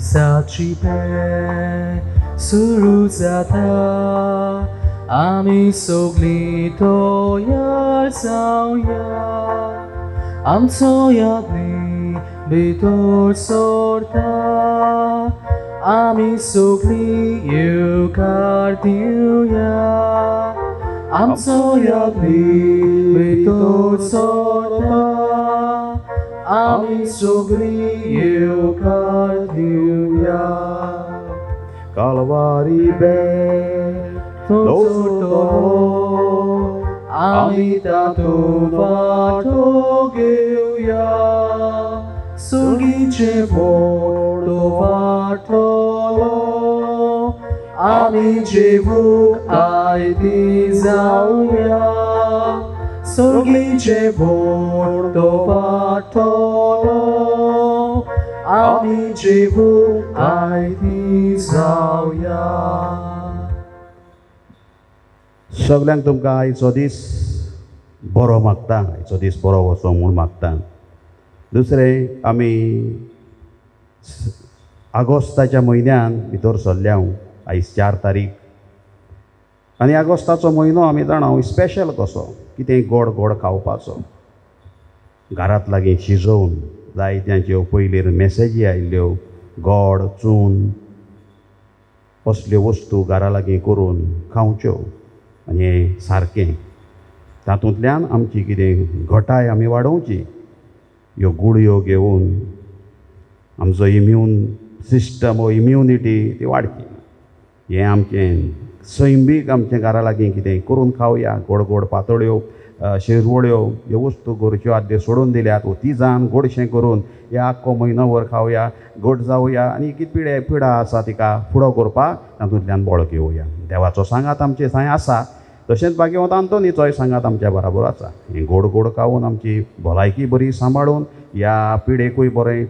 दिसाची पेर सुरू जाता आमी सगळीं तयार जावया आमचो यादनी भितर सरता आमी सगळीं येवकार दिवया आमचो यादनी भितर सरता आमी सगळीं येवकार दिवया कालवारी बेर तो आमी तातूंत वांटो घेवया सुगीचे बोड तो वांटलो आमी जेवूंक आयती जावया सुगीचे बोड तो वांटलो आमी जेवूंक आयती जावया. सगळ्यांक तुमकां आयचो दीस बरो मागता आयचो दीस बरो वचो म्हूण मागता. दुसरें आमी आगोस्ताच्या म्हयन्यान भितर सरल्या आयज 4 तारीख आनी आगोस्ताचो म्हयनो आमी जाणा स्पेशल कसो कितें गोड गोड खावपाचो घरांत लागीं शिजोवन जायत्यांच्यो पयलीं मॅसेजी आयिल्ल्यो गोड चून असल्यो वस्तू घरा लागीं करून खावच्यो आनी हें सारकें तातूंतल्यान आमची कितें घटाय आमी वाडोवची ह्यो गुडयो घेवन आमचो इम्यून सिस्टम वो इम्युनिटी ती वाडची हें आमचें सैमीक आमचें घरा लागीं कितें करून खावया गोड गोड पातोळ्यो शिरवळ्यो ह्यो वस्तू गरज्यो आदल्यो सोडून दिल्यात तिजान गोडशें करून हे आख्खो म्हयनोभर खावया गोड जावया आनी कितें पिडा आसा तिका फुडो करपाक तातूंतल्यान बळ घेवया. देवाचो सांगात आमचे थंय आसा तशेंच भाग्यवंत आंतोनीचोय सांगात आमच्या बराबर आसा. हें गोड गोड खावून आमची भलायकी बरी सांबाळून ह्या पिडेकूय बरें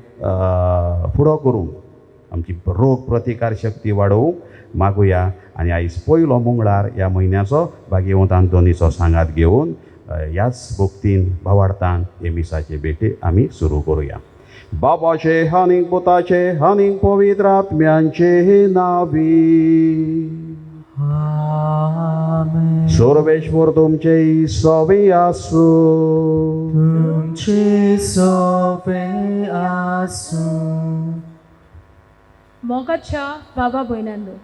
फुडो करून आमची रोग प्रतिकार शक्ती वाडोवंक मागुया. आनी आयज पयलो मंगळार ह्या म्हयन्याचो भाग्यवंत आंतोनीचो सांगात घेवन ह्याच भक्तीन भावार्थान हे मिसाचे भेटे आमी सुरू करुया. बाबाचे आनीक पुताचे आनीक पवित्र आत्म्यांचे नावी आमेन. सर्वेश्वर तुमचे सवे आसूं तुमचे सवे आसूं. मोगाच्या बाबा भयणांनो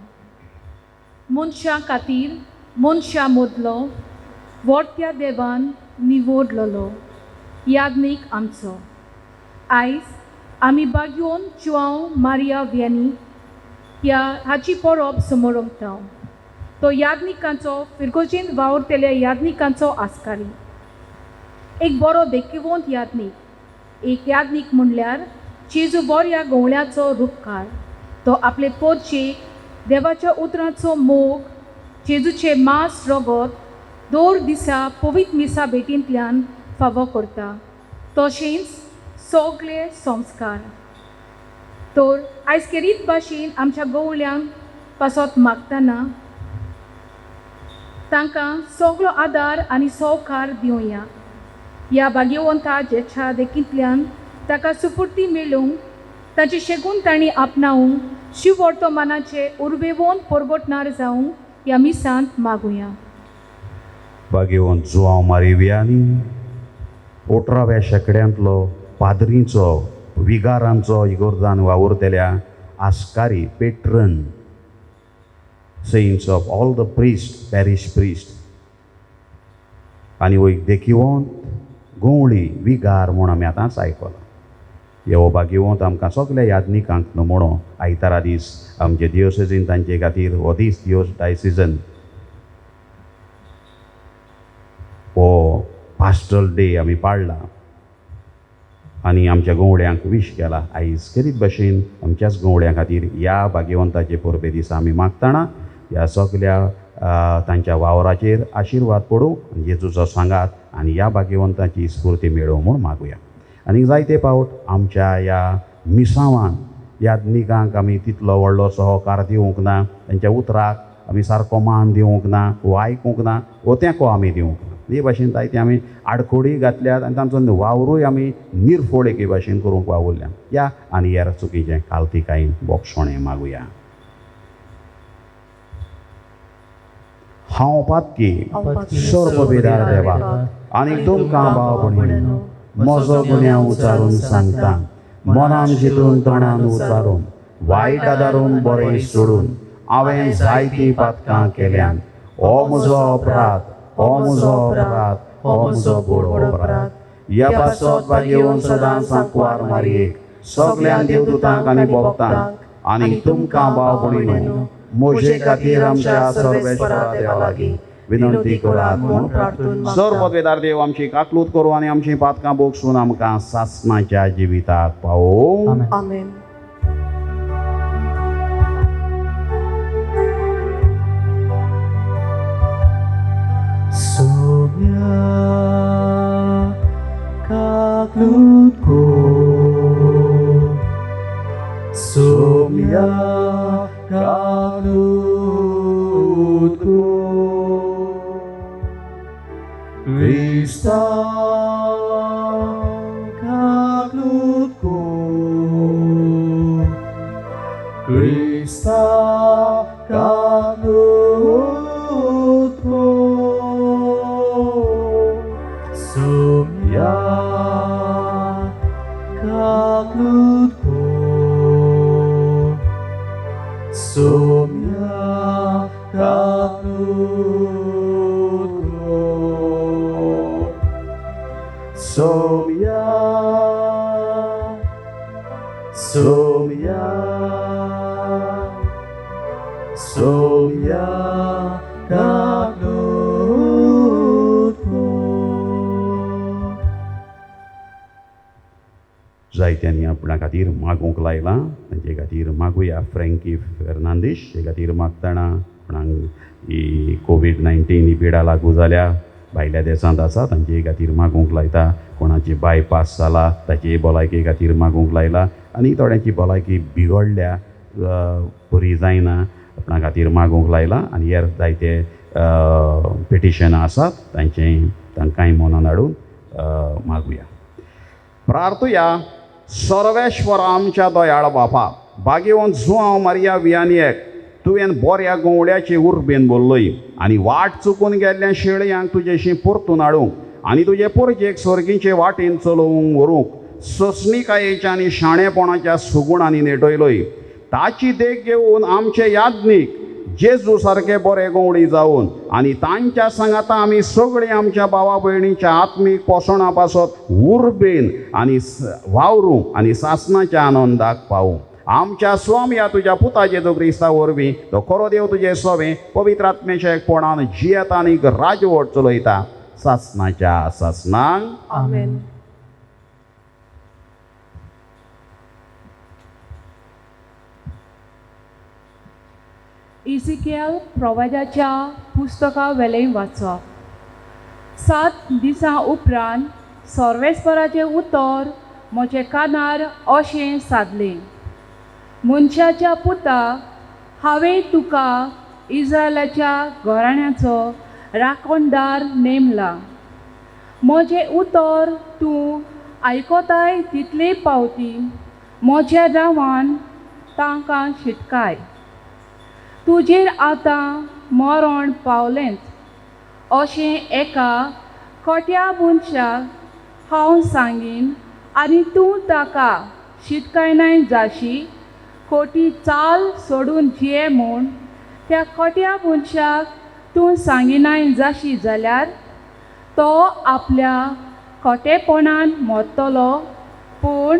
मनशा खातीर मनशा मोदलो वोडट्या देवान निवडलेलो यादनीक आमचो आयज आमी भाग्योन जुआंव मारिया वियानी ह्या हाची परब समोरंगता. तो यादनिकांचो फिरगोजेन वावरतेल्या यादनिकांचो आस्कारी एक बरो देखीवंत यादनीक. एक यादनीक म्हणल्यार जेजू बऱ्या गवळ्याचो रूपकार. तो आपले पोरचेक देवाच्या उतरांचो मोग जेजूचे मांस रगत दर दिसा पवित्र मिसा भेटींतल्यान फावो करता तशेंच सगळे संस्कार. तर आयज खेरीत भाशेन आमच्या गवळ्यांक पासत मागतना तांकां सगळो आदार आनी सहकार दिवया. ह्या भाग्यवंता जेच्या देखींतल्यान ताका सुपूर्ती मेळूंक ताचे शेगून तांणी आपणावंक शिव वर्तमानाचे उर्बेवोन परगटणार जावंक ह्या मिसांत मागुया. भाग्यवंत जुआंव मारिया वियानी 18व्या शेंकड्यांतलो पाद्रींचो विगारांचो इगोर्जान वावुरतेल्या आस्कारी patron saints of all the priest parish priest आनी हो एक देखीवंत गवळी विगार म्हूण आमी आतांच आयकला. हो भाग्यवंत आमकां सगल्या यादनिकांक नमणो आयतारा दीस आमचे दियोसेसीन तांचे खातीर हो दीस दिवस डायसिजन हो पास्टल डे आमी पाळ्ळा आनी आमच्या गवळ्यांक विश केला. आयज खेरीत भाशेन आमच्याच गवळ्यां खातीर ह्या भाग्यवंताचे परबे दिसा आमी मागताना ह्या सगल्या तांच्या वावराचेर आशिर्वाद पडूं जेजूचो सांगात आनी ह्या भाग्यवंताची स्फूर्ती मेळोवं म्हूण मागुया. आनी जायते फावट आमच्या ह्या मिसावान यादनिकांक आमी तितलो व्हडलो सहकार दिवंक ना तांच्या उतराक आमी सारको मान दिवंक ना वो आयकूंक ना वो तेंको आमी दिवंक ना. हे भाशेन जायते आमी आडखोडी घातल्यात आनी तांचो वावरूय आमी निर्फोड एके भाशेन करूंक वावुरल्या. या आनी हेर चुकीचें काल्तिकायेन बोगसोणें मागुया. हांव पातकी सर्ववेदार देवा आनी तुमकां भाव भयणीनो म्हजो गुन्यांव उचारून सांगता, मनान चिंतून तोंडान उचारून वायट आदारून बरें सोडून हांवें जायतीं पातकां केल्यान. हो म्हजो अपराध, हो म्हजो अपराध, हो म्हजो बोड अपराध. ह्या पासत भाग येवन सदांच सांकवार मारयेक सगळ्या देवदूतांक आनी भक्तांक आनी तुमकां भाव भयणीनो म्हजे खातीर आमच्या सर्वेस्परा देवा लागीं विनंती करात म्हूण प्रार्थना. सर्ववेदार देव आमची काकलूत करूं आनी आमची पातकां बोगसून आमकां सासणाच्या जिविताक पावोवं. आमेन. Sonia kaklutko, Sonia kaklutko, Krista kaklutko, Krista kaklutko. Sonia kaklutko, Sonia kaklutko, Sonia, Sonia, Sonia kaklutko. जायत्यांनी आपणा खातीर मागूंक लायलां. तांचे खातीर मागुया. फ्रँकी फेर्नांदीश ते खातीर मागतना आपणाक ही कोवीड-19 ही पिडा लागू जाल्या, भायल्या देशांत आसा तांचे खातीर मागूंक लायता. कोणाची बायपास जाला ताचे भलायके खातीर मागूंक लायला आनी थोड्यांची भलायकी बिगडल्या, बरी जायना, आपणा खातीर मागूंक लायला. आनी हेर जायते पिटिशनां आसात तांकांय मनान हाडून मागुया. प्रार्थुया. सर्वेश्वर आमच्या दयाळ बापा, भाग्यवंत जुआंव मारिया वियानियेक तुवें बऱ्या गोवड्याचे उर्बेन बोल्लोय आनी वाट चुकून गेल्ल्या शेळयांक तुजेशी परतून हाडूंक आनी तुजे परजेक सर्गीचे वाटेन चलोवंक व्हरूंक ससणिकायेच्या आनी शाणेपणाच्या सुगुणांनी नेटयलोय. ताची देख घेवन आमचे याज्ञीक जेजू सारके बरे गोवडी जावन आनी तांच्या सांगाता आमी सगळीं आमच्या भावा भयणीच्या आत्मीक पोसणा पासत उर्बेन आनी वावरूं आनी सासणाच्या आनंदाक पावूं. आमच्या स्वामी ह्या तुज्या पुता जेजू क्रिस्ता वरवीं तो खरो देव तुजे सवें पवित्र आत्मेच्या एकपणान जियेता आनी राजवट चलयता सासणाच्या सासणांक. आमेन. इजिकेल प्रवाद्याच्या पुस्तका वेलें वाचप. 7 दिसां उपरांत सर्वेस्पराचें उतर म्हजे कानार अशें सादलें. मनशाच्या पुता, हांवें तुका इस्रायलाच्या घराण्याचो राखणदार नेमला. म्हजें उतर तूं आयकोताय तितले पावती म्हज्या नांवान तांकां शिटकाय. तुजेर आतां मरण पावलेंच अशें एका खोट्या मनशाक हांव सांगीन आनी तूं ताका शिटकायनाय जाशी खोटी चाल सोडून जिये म्हूण त्या खोट्या मनशाक तूं सांगिनाय जाशी जाल्यार तो आपल्या खोटेपणान मरतलो, पूण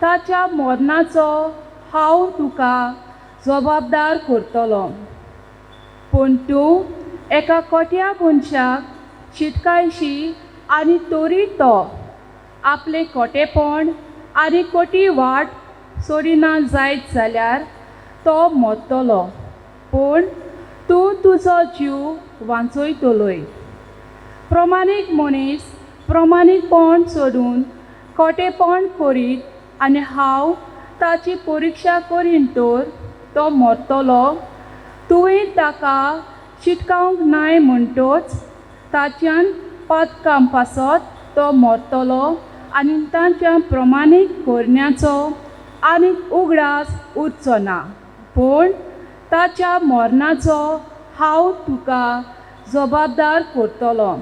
ताच्या मरणाचो हांव तुका जबाबदार करतलो. पूण तूं एका खोट्या मनशाक शिटकायशी आनी तोरी तो आपले खोटेपण आनी खोटी वाट सोडिना जायत जाल्यार तो मरतलो, पूण तूं तुजो जीव वाचयतलोय. प्रमाणीक मनीस प्रमाणीकपण सोडून खोटेपण करीत आनी हांव ताची परिक्षा करीन तर तो मरतलो. तुवें ताका शिटकावंक नाय म्हणटोच ताच्यान पातकाम पासत तो मरतलो आनी तांच्या प्रमाणीक करण्याचो आनीक उगडास उरचो ना, पूण ताच्या मरणाचो हांव तुका जबाबदार करतलो.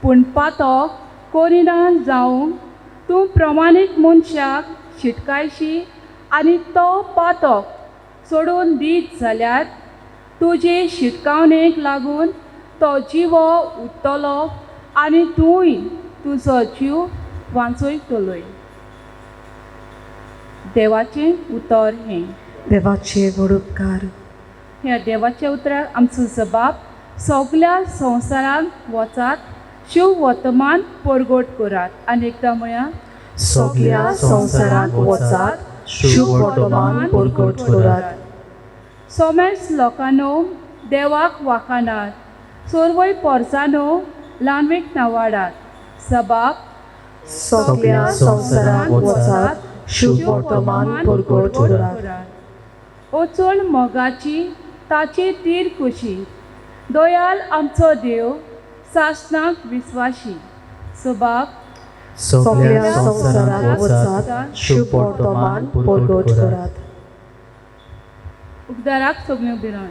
पूण पातक करिना जावंक तूं प्रमाणीक मनशाक शिटकायशी आनी तो पातक सोडून दीत जाल्यार तुजे शिटकावणेक लागून तो जिवो उरतलो आनी तूंय तुजो जीव वाचयतलोय. देवाचें उतर हें. देवाचे वडोपकार. ह्या देवाच्या उतराक आमचो जबाब सगळ्या संवसारांत वचात, शिव वर्तमान परगट करात. आनी एकदां म्हळ्या सगळ्या संवसारांत वचात, शुभ वर्तमान परगट करात. सोमेर्स लोकांनो देवाक वाखाणात, सोरवय पोरसांनो ल्हानवेक नावाडात. जबाब सगळ्या संवसारांत वचात, शुभ वर्तमान परगट करात. ओचोण मोगाची ताची तीर कुशी, दोयाल आमचो देव सासनाक विस्वाशी. जबाब सगळ्या संवसारांत वचात, शुभ वर्तमान परगट करात. उगदाराक सगळ्यो बिराण.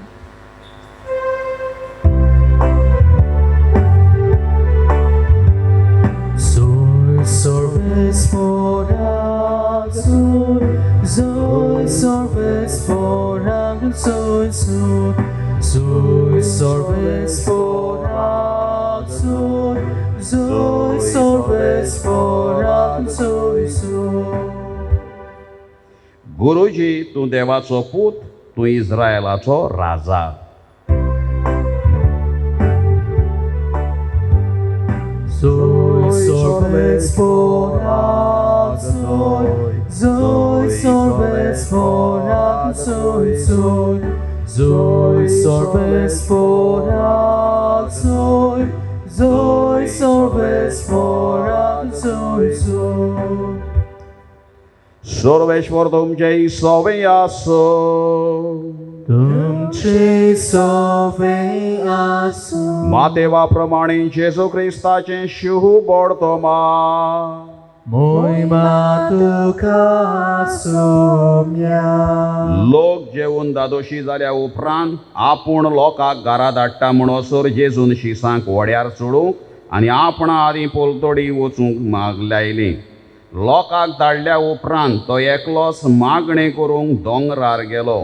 Sur sorbes forak, sur sorbes forak, sur sorbes forak, sur sorbes forak, गुरुजी, तूं देवाचो पूत, तूं इस्रायलाचो राजा. sorbes forak, sorbes forak, sorbes forak, sorbes forak, Sarveshwar तुमचे सवय आसो. तुमचे सवय आसो. मातेवाप्रमाणे जेजू क्रिस्ताचें शिव बर्तोमा मोहिमा तुका सोम्या. लोक जेवून दादोशी जाल्या उपरांत आपूण लोकांक घरा धाडटा म्हणसर जेजून शिसांक वड्यार चडूंक आनी आपणा आदीं पोलतोडी वचूंक माग लायली. लोकांक धाडल्या उपरांत तो एकलोच मागणें करूंक दोंगरार गेलो.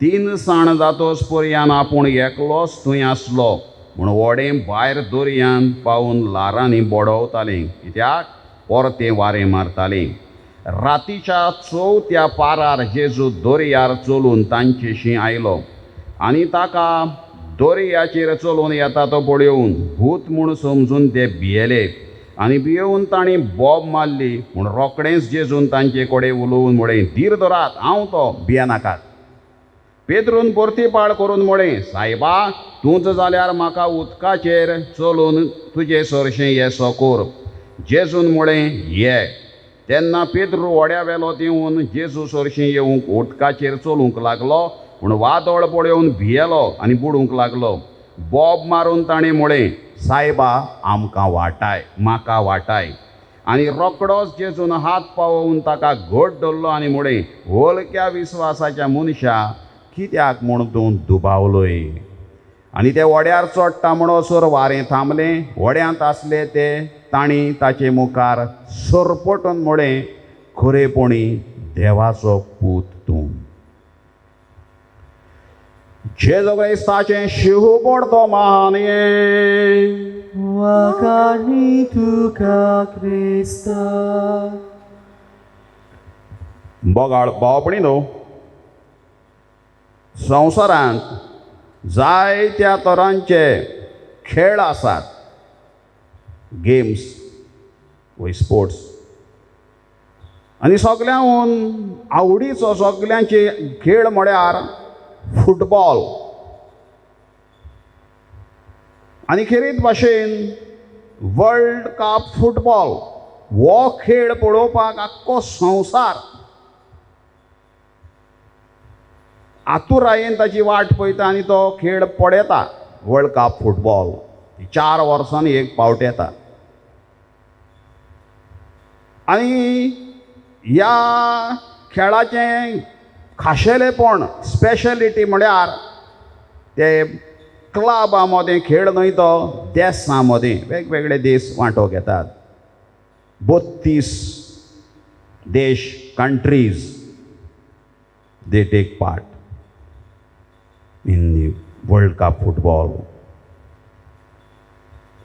3 साण जातोच पर्यान आपूण एकलोच थंय आसलो म्हूण वडें भायर दर्यांत पावून लारांनी बोडवतालें, कित्याक परतें वारें मारतालें. रातीच्या 4थ्या पारार जेजू दर्यार चलून तांचेशी आयलो आनी ताका दर्याचेर चलून येता तो पळोवन भूत म्हूण समजून ते भियेले आनी भियेवन तांणी बोब मारली. म्हूण रोखडेंच जेजून तांचे कडेन उलोवन म्हळें, धीर धरात, हांव तो, भियेनाकात. पेद्रून परतीपाळ करून म्हळें, सायबा, तूंच जाल्यार म्हाका उदकाचेर चलून तुजे सरशें येसो कर. जेजून म्हळें, ये. तेन्ना पेद्रू ओड्यावेलो देंवन जेजू सरशीं येवंक उदकाचेर चलूंक लागलो, पूण वादळ पळोवन भियेलो आनी बुडूंक लागलो. बोब मारून ताणें म्हळें, सायबा, आमकां वाटाय, म्हाका वाटाय. आनी रोखडोच जेजून हात पावोवन ताका घट धरलो आनी म्हळें, होलक्या विस्वासाच्या मनशा, कित्याक म्हूण तूं दुबावलोय. आनी ते वड्यार चडटा म्हणसर वारें थांबलें. वड्यांत आसले ते तांणी ताचे मुखार सरपटून म्हळें, खरेपणी देवाचो पूत तूं. जेजू क्रिस्ताचें शिव पडतो महान वाखाणी तुका क्रिस्ता. बोगाळ भावपणी न्हू, संवसारांत जायत्या तरांचे खेळ आसात, गेम्स व स्पोर्ट्स. आनी सगळ्यांहून आवडीचो सगळ्यांचे खेळ म्हळ्यार फुटबॉल. आनी खेरीत भाशेन वर्ल्ड कप फुटबॉल हो खेळ पळोवपाक आख्खो संवसार आतुरायेन ताची वाट पळयता आनी तो खेळ पळयता, वर्ल्ड कप फुटबॉल. 4 वर्सांनी एक पावट येता. आनी ह्या खेळाचें खाशेलेपण स्पेशलिटी म्हळ्यार ते क्लबा मदें खेळ न्हय तो देशां मदें वेगवेगळे देश वांटो घेतात. 32 देश countries they take part in the world cup football.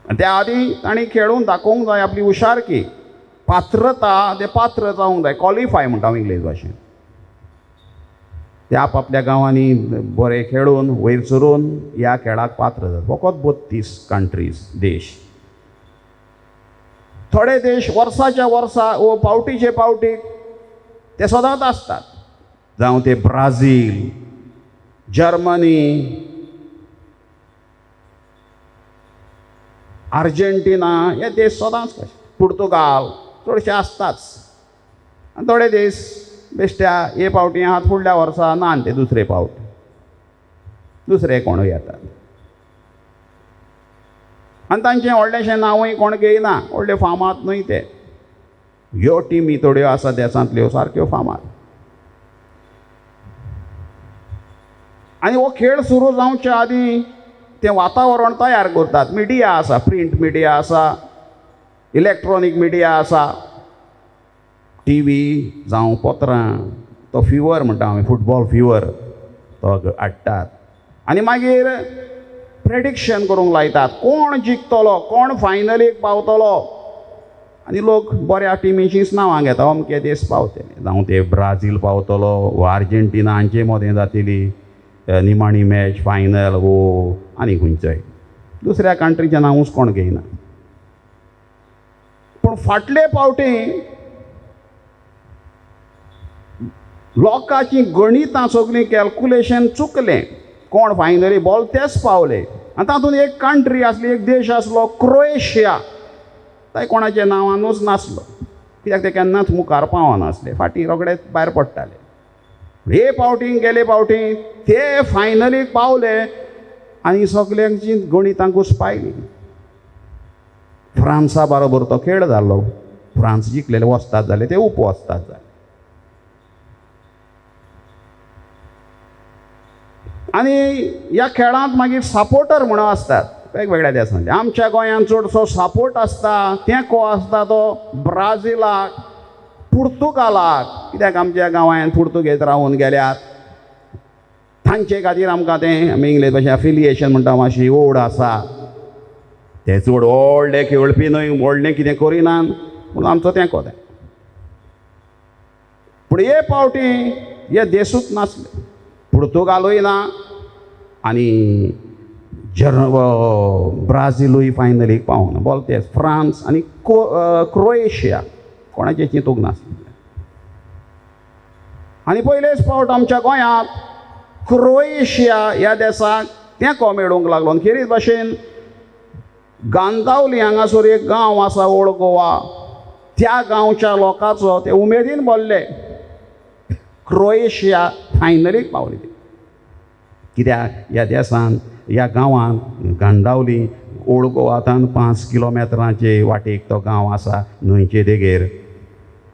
त्या आदी तांणी खेळून दाखोवंक जाय आपली हुशारकी, पात्रता ते पात्र जावंक जाय, क्वॉलिफाय म्हणटा इंग्लीश भाशेन. ते आपल्या गांवांनी बरें खेळून वयर सरून ह्या खेळाक पात्र जातात. फकत 32 कंट्रीज देश. थोडे देश वर्साच्या वर्सा वो पावटीचे पावटीक ते सदांच आसतात, जावं ते ब्राझील, जर्मनी, अर्जेंटिना हे देश सदांच कशे, पुर्तुगाल चडशे आसताच. आनी थोडे देश बेश्ट्या हे पावटी आहात फुडल्या वर्सा ना ते दुसरे पावटी दुसरे कोण येतात. आनी तांचें व्हडलेशें नांवूय कोण घेयना, व्हडले फामाद न्हय ते. ह्यो टिमी थोड्यो आसा देशांतल्यो सारक्यो फामाद. आनी हो खेळ सुरू जावच्या आदीं तें वातावरण तयार करतात. मिडिया आसा, प्रिंट मिडिया आसा, इलेक्ट्रॉनीक मिडिया आसा, TV जावं पत्रां, तो फिवर म्हणटा आमी फुटबॉल फिवर तो हाडटात. आनी मागीर प्रेडिक्शन करूंक लायतात कोण जिखतलो, कोण फायनलीक पावतलो. आनी लोक बऱ्या टिमीचींच नांवां घेता, अमके देश पावतले, जावं ते ब्राझील पावतलो वो अर्जेंटिना हांचे मदें जातली निमाणी मॅच फायनल वो आनी खंयचोय दुसऱ्या कंट्रीचें नांवूच कोण घेयना. पूण फाटले फावटी लोकांची गणितां सगळीं कॅल्कुलेशन चुकलें, कोण फायनली बॉल तेच पावले. आनी तातूंत एक कंट्री आसली, एक देश आसलो क्रोएशिया. थंय कोणाच्या नांवानूच नासलो, कित्याक ते केन्नाच मुखार पावनासले, फाटीं रोखडेच भायर पडटाले. हे पावटी गेले पावटी ते फायनलीक पावले आनी सगल्यांची गणितां घुस्पायली. फ्रांसा बरोबर तो खेळ जाल्लो, फ्रांस जिखलेले वस्ताद जाले, ते उपवस्ताद जाले. आनी ह्या खेळांत मागीर सपोर्टर म्हणून आसतात वेगवेगळ्या देशांतले. आमच्या गोंयांत चडसो सपोर्ट आसता, तेंको आसता तो ब्राझीलाक, पुर्तुगालाक, कित्याक आमच्या गांवांत पुर्तुगेज रावून गेल्यात. तांचे खातीर आमकां तें आमी इंग्लीश भाशेन एफिलिएशन म्हणटा मातशी ओड आसा. ते चड व्हडले खेळपी न्हय, व्हडलें कितें करिनात, पूण आमचो तेंको तें. पूण हे पावटी हे देशूच नासले, पुर्तुगालूय ना आनी ब्राझीलूय फायनलीक पावना. बॉल तेच फ्रांस आनी क्रोएशिया कोणाचें चिंतूंक नासलें. आनी पयलेच फावट आमच्या गोंयांत क्रोएशिया ह्या देशाक तेंको मेळूंक लागलो. आनी खेरीत भाशेन गांदावली हांगासर एक गांव आसा ओल्ड गोवा, त्या गांवच्या लोकांचो ते उमेदीन बोल्ले क्रोएशिया फायनलीक पावली. कित्याक ह्या देशांत ह्या गांवांत गांदावली ओल्ड गोवांतल्यान 5 किलोमिटरांचे वाटेक तो गांव आसा, न्हंयचे देगेर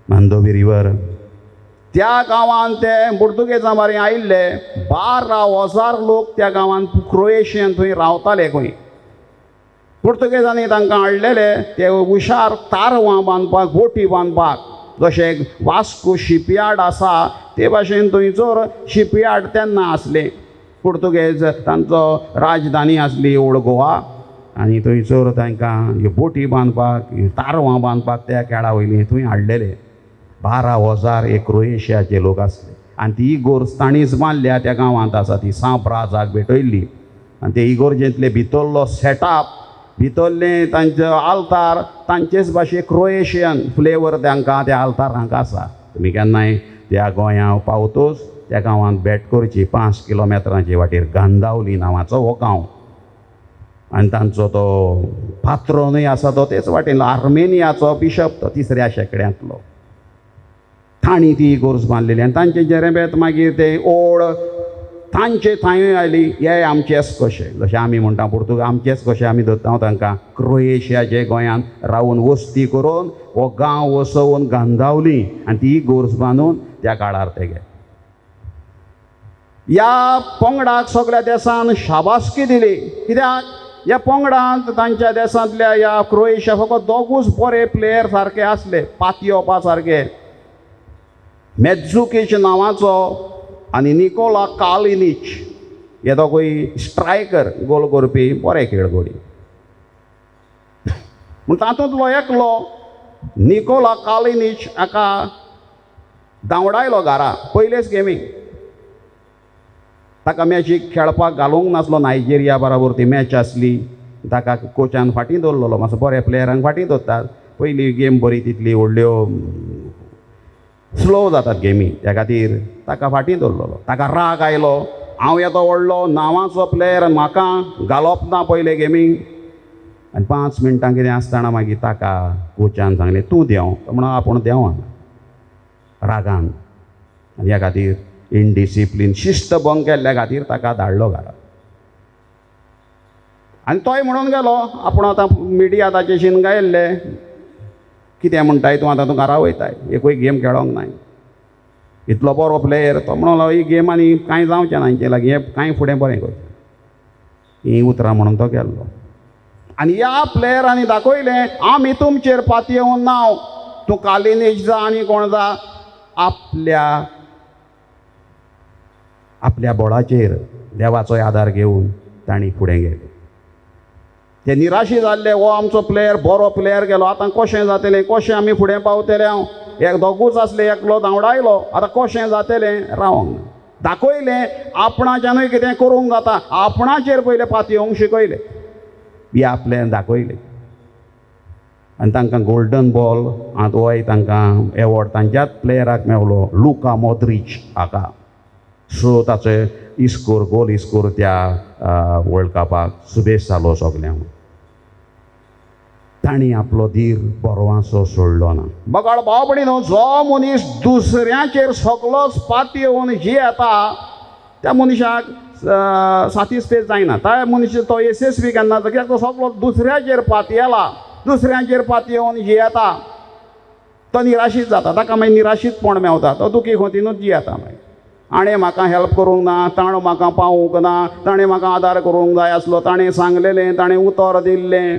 मांदोवी रिवर. त्या गांवांत ते पुर्तुगेजां बारी आयिल्ले 12,000 लोक त्या गांवांत क्रोएशियन थंय रावताले. खंय पुर्तुगेजांनी तांकां हाडलेले ते हुशार तारवां बांदपाक, बोटी बांदपाक. जशें वास्को शिपयार्ड आसा ते भाशेन थंयसर शिपयार्ड तेन्ना आसले. पुर्तुगेज तांचो राजधानी आसली ओल्ड गोवा आनी थंयसर तांकां ह्यो बोटी बांदपाक, तारवां बांदपाक त्या खेळा वयलीं थंय हाडलेले. 12,000 एक क्रोएशियाचे लोक आसले. आनी ती इगोर्ज तांणीच बांदल्या त्या गांवांत आसा, ती सांप्राजाक भेटयल्ली. आनी ते इगोर्जेंतले भितरलो सेटअप, भितरलें तांचो आल्तार तांचेच भाशेन क्रोएशियन फ्लेवर तांकां त्या आल्तारांक आसा. तुमी केन्नाय त्या गोंया पावतोच त्या गांवांत भेट करची. 5 किलोमिटरांचे वाटेर गांदावली नांवाचो हो गांव. आनी तांचो तो पात्रोनूय आसा तो तेच वाटेन आर्मेनियाचो बिशप तो 3ऱ्या शेंकड्यांतलो. तांणी ती इगोर्ज बांदलेली आनी तांचे जेरेबेत मागीर ते ओल्ड तांचे थंय आयली हे आमचेच कशें जशें आमी म्हणटा पुर्तुगाल आमचेच कशें आमी धरता तांकां क्रोएशियाचे गोंयांत रावून वस्ती करून हो गांव वसोवन गांधावली आनी ती गोरस बांदून त्या काळार तेगे ह्या पंगडाक सगळ्या देशान शाबासकी दिली कित्याक ह्या पंगडांत तांच्या देशांतल्या ह्या क्रोएशिया फकत दोगूच बरे प्लेयर सारके आसले पातयोपा सारके मेज्जुकीच नांवाचो आनी निकोला कालिनीच हे दोगूय स्ट्रायकर गोल करपी बरे खेळगडी पूण तातूंतलो एकलो निकोला कालिनीच हाका धांवडायलो घरा पयलेच गेमीक ताका मॅचीक खेळपाक घालूंक नासलो नायजेरिया बरोबर ती मॅच आसली ताका कोचान फाटीं दवरलेलो मातसो बऱ्या प्लेयरांक फाटीं दवरतात पयली गेम बरी तितली व्हडल्यो स्लो जातात गेमी त्या खातीर ताका फाटीं दवरलेलो ताका राग आयलो हांव येदो व्हडलो नांवाचो प्लेयर म्हाका घालप ना पयले गेमीक आनी 5 मिनटां कितें आसतना मागीर ताका कोचान सांगलें तूं देंव तो म्हणून आपूण देंवना रागान आनी ह्या खातीर इनडिसिप्लीन शिस्तभंग केल्ल्या खातीर ताका धाडलो घरा आनी तोय म्हणून गेलो आपूण आतां मिडिया ताचे शिनगायल्ले कितें म्हणटाय तूं आतां तूं घरा वयताय एकूय गेम खेळोंक नाय इतलो बरो प्लेयर तो म्हणलो ही गेम आनी कांय जावचें ना हांचे लागीं हें कांय फुडें बरें करचें ही उतरां म्हणून तो गेल्लो आनी ह्या प्लेयरांनी दाखयलें आमी तुमचेर पातयेवून नाव तूं कालिनीच जा आनी कोण जा आपल्या बोडाचेर देवाचो आदार घेवन तांणी फुडें गेले ते निराशी जाल्ले हो आमचो प्लेयर बरो प्लेयर गेलो आतां कशें जातलें कशें आमी फुडें पावतले हांव एक दोगूच आसले एकलो धांवडायलो आतां कशें जातलें रावंक दाखयलें आपणाच्यानूय कितें करूंक जाता आपणाचेर पयलें पातयेवंक शिकयलें ह्या प्लेयरान दाखयलें आनी तांकां गोल्डन बॉल आतां होय तांकां एवॉर्ड तांच्याच प्लेयराक मेळ्ळो लुका मॉद्रीच हाका सो ताचो इस्कोर गोल इस्कोर त्या वर्ल्ड कपाक सुबेज जालो सगल्यांक तांणी आपलो धीर बरोवासो सोडलो ना बगाड भाव भयणीनो जो मनीस दुसऱ्याचेर सगळोच पातयेवन जी येता त्या मनशाक सॅटिस्फायड जायना त्या मनशाक तो यशस्वी केन्ना कित्याक तो सगळो दुसऱ्याचेर पातयेला दुसऱ्याचेर पातयेवन जी येता तो निराशीत जाता ताका मागीर निराशीतपण मेवता तो दुखी खोतीनूच जी येता मागीर आणे म्हाका हेल्प करूंक ना ताणें म्हाका पावूंक ना ताणें म्हाका आदार करूंक जाय आसलो ताणें सांगलेलें ताणें उतर दिल्लें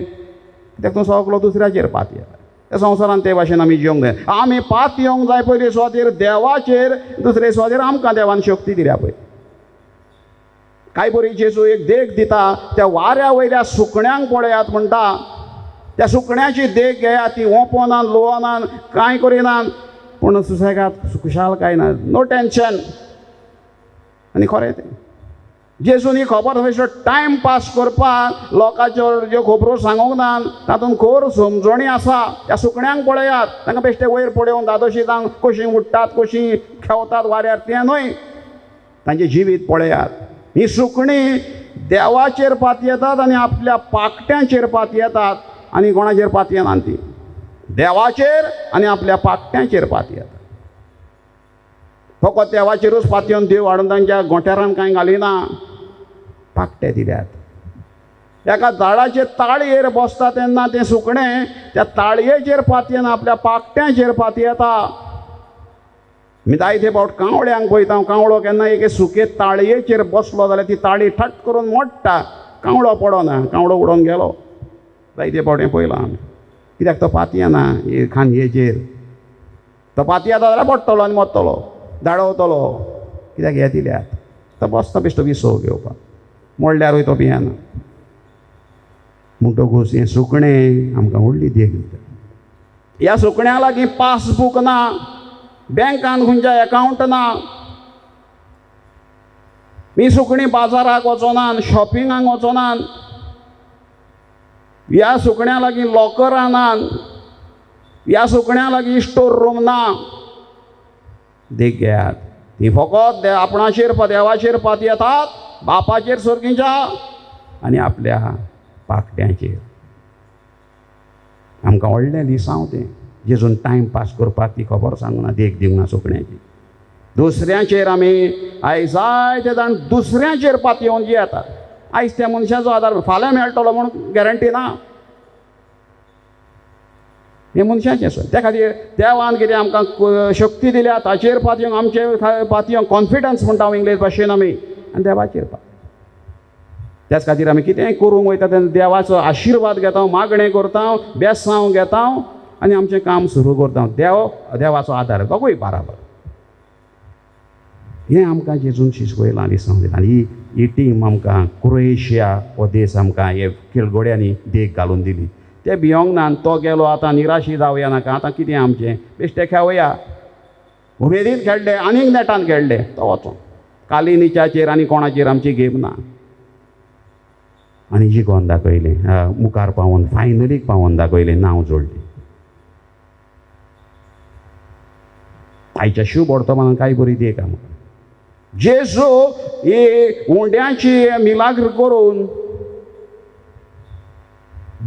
कित्याक तूं सगळो दुसऱ्याचेर पातयेता त्या संवसारांत ते भाशेन आमी जिवंक जाय आमी पातयेवंक जाय पयलीं स्वादेर देवाचेर दुसरे स्वादेर आमकां देवान शक्ती दिल्या पळय कांय बरी जेजू एक देख दिता त्या वाऱ्या वयल्या सुकण्यांक पळयात म्हणटा त्या सुकण्याची देख घेयात ती ओपनान लोवनान कांय करिनात पूण सुसेगाद खुशालकाय ना नो टेन्शन आनी खरें तें जेजून ही खबर हमेशा टायम पास करपाक लोकांच्यो ज्यो खबरो सांगूंक ना तातूंत खर समजणी आसा त्या सुकण्यांक पळयात तांकां बेश्टे वयर पडोवन दादोशी जावं कशीं उडटात कशीं खेवतात वाऱ्यार तें न्हय तांचें जिवीत पळयात ही सुकणीं देवाचेर पातयेतात आनी आपल्या पाकट्यांचेर पातयेतात आनी कोणाचेर पातयेनात ती देवाचेर आनी आपल्या पाकट्यांचेर पातयेतात फकत देवाचेरूच पातयेवन देव हाडून तांच्या गोठ्यारान कांय घालिना पाकटे दिल्यात एका झाडाचेर ताळयेर बसता तेन्ना तें सुकणें त्या ताळयेचेर पातयेन आपल्या पाकट्यांचेर पातयेता मी जायते फावट कावळ्यांक पळयता कावळो केन्ना एक सुके ताळयेचेर बसलो जाल्यार ती ताळी ठट करून मोडटा कावळो पडना कावळो उडोवन गेलो जायते फावट पळयलां आमी कित्याक तो पातयेना खांदयेचेर तो पातयेता जाल्यार पडटलो आनी मरतलो धाडवतलो कित्याक हे दिल्यात तो बसता बेश्टो विसव घेवपाक मोडल्यारूय तो भियेना म्हणटकूच हें सुकणें आमकां व्हडली देख दिता ह्या सुकण्याक लागीं पासबूक ना बँकान खंयच्या एकावंट ना ही सुकणीं बाजाराक वचनात शॉपिंगाक वचनात ह्या सुकण्याक लागीं लॉकरां नात ह्या सुकण्याक लागीं स्टोर रूम ना देख घेयात ती फकत आपणाचेर देवाचेर पातयेतात बापाचेर सर्गीच्या आनी आपल्या पाकट्यांचेर आमकां व्हडलें लिसांव तें जेजून टायम पास करपाक ती खबर सांगूना देख दिवना सुकण्याची दुसऱ्यांचेर आमी आयज जायते जाण दुसऱ्यांचेर पातयेवन जियेतात. आयज त्या मनशाचो आदार फाल्यां मेळटलो म्हणून गॅरंटी ना. हें मनशाचें सोय. त्या खातीर देवान कितें आमकां शक्ती दिल्या ताचेर पातयेवंक, आमचे पातयेवंक कॉन्फिडन्स म्हणटा हांव इंग्लीश भाशेन आमी, आनी देवाचेर पातयेवंक. त्याच खातीर आमी कितेंय करूंक वयता तेन्ना देवाचो आशिर्वाद घेता, मागणें करता, बेसांव घेता आनी आमचें काम सुरू करता. देवाचो आदार दोगूय बराबर. हें आमकां जेजून शिकयलां दिसांव दिता. आनी ही टीम आमकां क्रोएशिया हो देश आमकां हे खेळगड्यांनी देख घालून दिली. ते भियोंक ना. तो गेलो आतां निराशी जावया नाका. आतां कितें आमचें बेश्टें खेळया. उमेदीन खेळ्ळे, आनीक नेटान खेळ्ळे, तो वचून कालिनीच्याचेर आनी कोणाचेर आमची गेम ना. आनी जिखोन दाखयलें, मुखार पावोन फायनलीक पावोन दाखयलें, नांव जोडलें. आयच्या शुभ वर्तमानान कांय बरी देख आमकां. जेजू ही उंड्याची मिलाग्र करून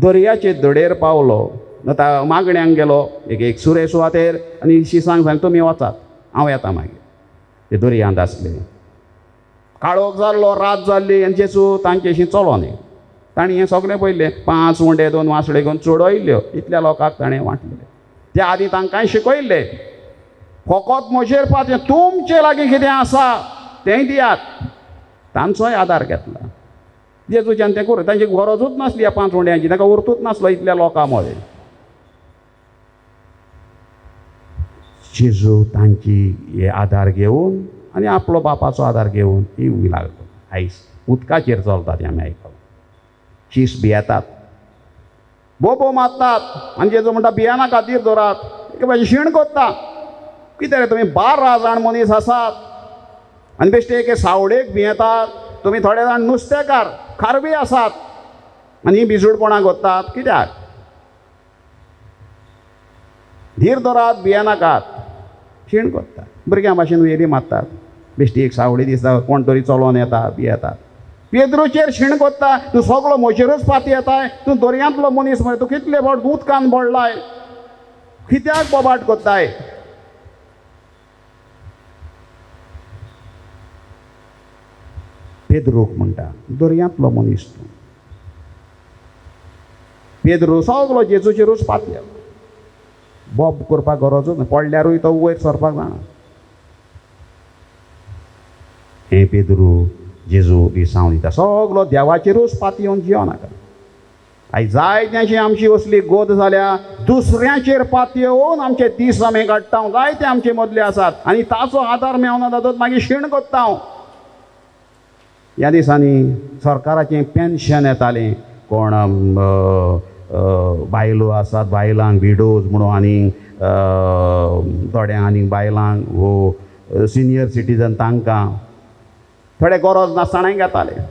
दर्याचे दडेर पावलो. आतां मागण्यांक गेलो एक सुरे सुवातेर आनी शिसांक सांग तुमी वचात, हांव येता मागीर. ते दर्यांत आसले. काळोख जाल्लो, रात जाल्ली आनी जेजू तांचेशी चलो न्ही. ताणें हें सगळें पळयलें. 5 उंडे 2 वांसळे घेवन चोडयल्ल्यो. इतल्या लोकांक ताणें वांटलेले. त्या आदी तांकांय शिकयल्लें, फकत म्हजेर पातयें, तुमचे लागीं कितें आसा तेंय दियात. तांचोय आदार घेतला. जेजूच्यान तें करूं. तांची गरजूच नासली ह्या 5 उंड्यांची. ताका उरतूच नासलो इतल्या लोकां मदें. जेजू तांची हे आदार घेवन आनी आपलो बापाचो आदार घेवन ही मिलाग्र आयज उदकाचेर चलतात. आमी आयकलां. शीस भियेतात, बोबो मारतात आनी जेजू म्हणटा भियाना खातीर धरात. एक भाशेन शीण कोत्ता. कितें रे तुमी 12 जाण मनीस आसात आनी बेश्टे एके सावडेक भियेतात. तुमी थोडे जाण नुस्तेकार खारबी आसात आनी बिजूडपणां कोत्तात. कित्याक? धीर धरात, भियेनाकात, शीण कोत्तात. भुरग्यां भाशेन वेली मारतात. बेश्टी एक सावडी दिसता, कोण तरी चलोन येता, भियेतात. पेद्रूचेर शीण कोत्ता. तूं सगळो म्हजेरूच पाती येताय. तूं दर्यांतलो मनीस मरे, तूं कितले फावट उदकान बोडलाय, कित्याक बोबाट कोत्ताय? पेद्रूक म्हणटा दर्यांतलो मनीस तूं. पेद्रू सगळो जेजूचेरूच पातयेलो. बोब करपाक गरजूच ना. पडल्यारूय तो वयर सरपाक जाणा. हें पेद्रू जेजू दिसांव दिता. सगळो देवाचेरूच पातयेवन जियो नाका. आयज जायत्यांची आमची असली गोद जाल्या, दुसऱ्यांचेर पातयेवन आमचे दीस आमी काडटा. जायते आमचे मदले आसात आनी ताचो आदार मेळना जातात मागीर शीण कोत्ता. ह्या दिसांनी सरकाराचें पेन्शन येतालें. कोण बायलो आसात, बायलांक विडोज म्हणून, आनी थोड्या आनीक बायलांक वो सिनियर सिटीजन तांकां थोडे गरज नासतनाय घेताले.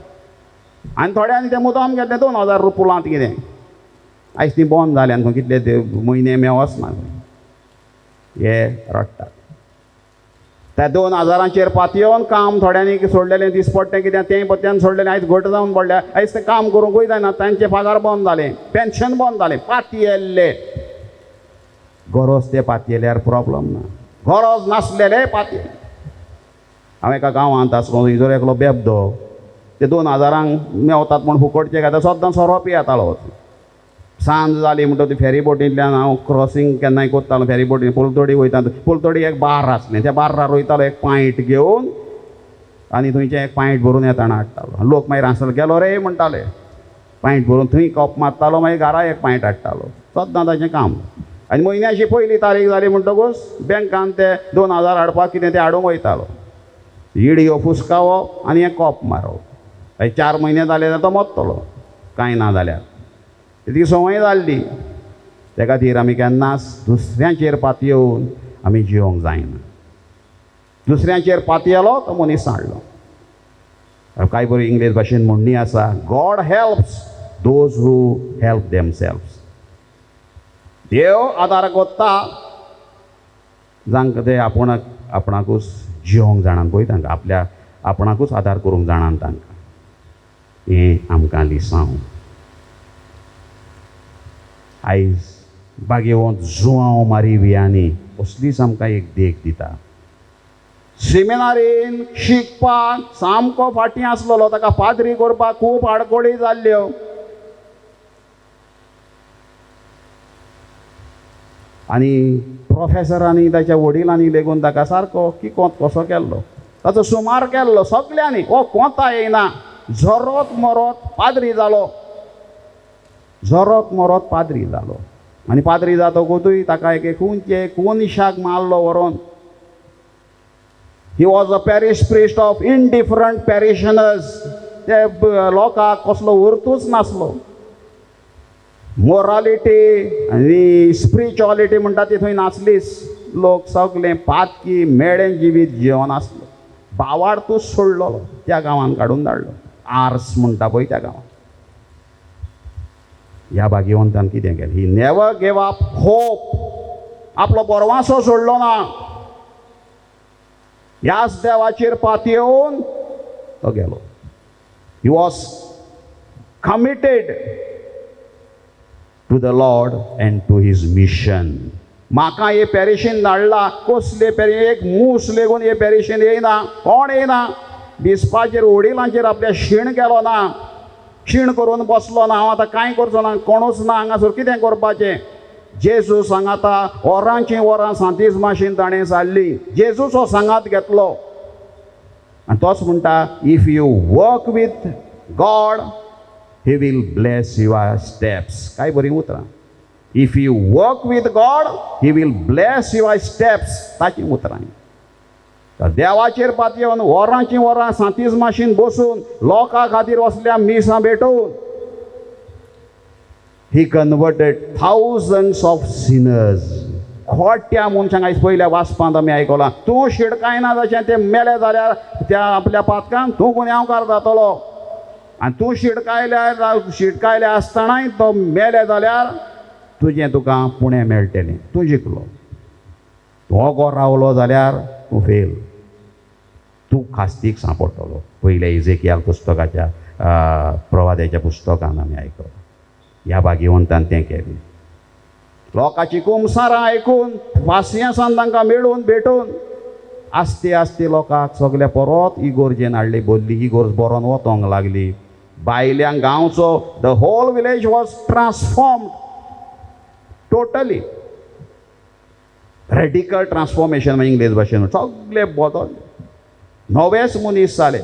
आनी थोड्यांनी ते मुद्दाम घेतले 2000 रुपयांत कितें. आयज ती बंद जाली आनी कितले म्हयने मेवच ना. हे रडटात. त्या 2000चेर पातयेवन काम थोड्यांनी सोडलेलें दिसपट्टें. कित्याक तें पत्त्यान सोडलेलें आयज घट जावन पडल्या. आयज तें काम करूंकूय जायना. तांचे पगार बंद जाले, पेन्शन बंद जालें. पातयेल्ले. गरज ते पातयेल्यार प्रॉब्लम ना. गरज नासलेले पातयेले. हांव एका गांवांत आसलो, थंयसर एकलो बेबदो. ते 2000 मेवतात म्हूण फुकटचे घेता. सद्दां सोरो पियेतालो. सांज जाली म्हणटकीर फेरी बोटींतल्यान हांव क्रॉसींग केन्नाय कोत्तालो. फेरी बोटीन पोलतोडी वयता. पोलतोडी एक बार आसलें. त्या बार्रार वयतालो एक पायंट घेवन आनी थंयचे एक पायंट भरून येताना हाडटालो. लोक मागीर हांसले, गेलो रे म्हणटाले. पायंट भरून थंय कप मारतालो, मागीर घरा एक पायंट हाडटालो. सद्दां ताचें काम. आनी म्हयन्याची पयली तारीख जाली म्हणटकूच बँकान ते 2000 हाडपाक कितें तें हाडूंक वयतालो. हिडियो फुसकावप आनी एक कप मारप. 4 म्हयने जाले जाल्यार तो मरतलो, कांय ना जाल्यार. ती संवय जाल्ली. त्या खातीर आमी केन्नाच दुसऱ्यांचेर पातयेवन आमी जिवंक जायना. दुसऱ्यांचेर पातयेलो तो मनीस सांडलो. कांय बरी इंग्लीश भाशेन म्हणणी आसा, God helps those who help themselves. देव आदार कोत्ता जांकां ते आपणाकूच जिवंक जाणान पळय तांकां, आपल्या आपणाकूच आदार करूंक जाणान तांकां. हें आमकां लिसांव. आयज बागेवंत जुवांव मारी वियांनी असलीच आमकां एक देख दिता. सेमिनारीन शिकपाक सामको फाटीं आसलेलो, ताका पाद्री करपाक खूब आडखळी जाल्ल्यो. आनी प्रोफेसरांनी ताच्या वडिलांनी लेगून ताका सारको किकोंत कसो केल्लो, ताचो सुमार केल्लो सगल्यांनी. हो कोंता येयना, झरोत मरोत पाद्री जालो, झरोत मरोत पाद्री जालो. आनी पाद्री जातकूतय ताका एक खंयचे कोनशाक मारलो व्हरोन. He was a parish priest of indifferent parishioners. ते लोकांक कसलो उर्तूच नासलो. मोरालिटी आनी स्पिरिच्युअलिटी म्हणटा ती थंय नासलीच. लोक सगळे पातकी मेळें जिवीत जिवन आसलो. बावार्थूच सोडलो, त्या गांवांत काडून धाडलो. आर्स म्हणटा पळय त्या गांवांत. ह्या भाग्यवंतान कितें केलें? He never gave up hope. आपलो बोरवासो सोडलो ना. ह्याच देवाचेर पात येवन तो गेलो. He was committed to the lord and to his mission. म्हाका हे पॅरिशीन धाडला. कसले एक मूस लेगून हे पॅरिशीन येयना, कोण येयना. बिस्पाचेर वडिलांचेर आपल्या शीण केलो ना, शीण करून बसलो ना. हांव आतां कांय करचो ना, कोणूच ना हांगासर, कितें करपाचें. जेजू सांगाता वरांची वरां सांतीस माशीन ताणें सारली. जेजूचो सांगात घेतलो आनी तोच म्हणटा, if you work with God he will bless your steps. काय बरीं उतरां. If you work with God he will bless your steps. ताचीं उतरां. देवाचेर पात येवन वरांची वरां सांतीस माशीन बसून लोकां खातीर असल्या मिसां भेटोवन ही कन्वर्टेड थाउजंड्स ऑफ सिनर्स. खोट्या मनशांक आयज पयल्या वाचपांत आमी आयकलां, तूं शिडकायना जशें तें मेले जाल्यार त्या आपल्या पातकान तूं गुन्यांवकार जातलो. आनी तूं शिडकायले आसतनाय तो मेले जाल्यार तुजें तुका पुणें मेळटलें. तूं जिखलो. तूं ओगो रावलो जाल्यार तूं फेल. तूं खास्तीक सांपडटलो. पयले इजेकियाल पुस्तकाच्या प्रवाद्याच्या पुस्तकान आमी आयकलां. ह्या भाग्यवंतान तें केलें. लोकांची कुमसारां आयकून पासियेंसान तांकां मेळून भेटून आस्ते आस्ते लोकांक सगळे परत इगोर्जेन हाडली. बोल्ली इगोर्ज बरोवन वतोंक लागली. भायल्या गांवचो the whole village was transformed totally. Radical transformation म्हणजे इंग्लीश भाशेन सगळे बदलले. नवेच मनीस जाले.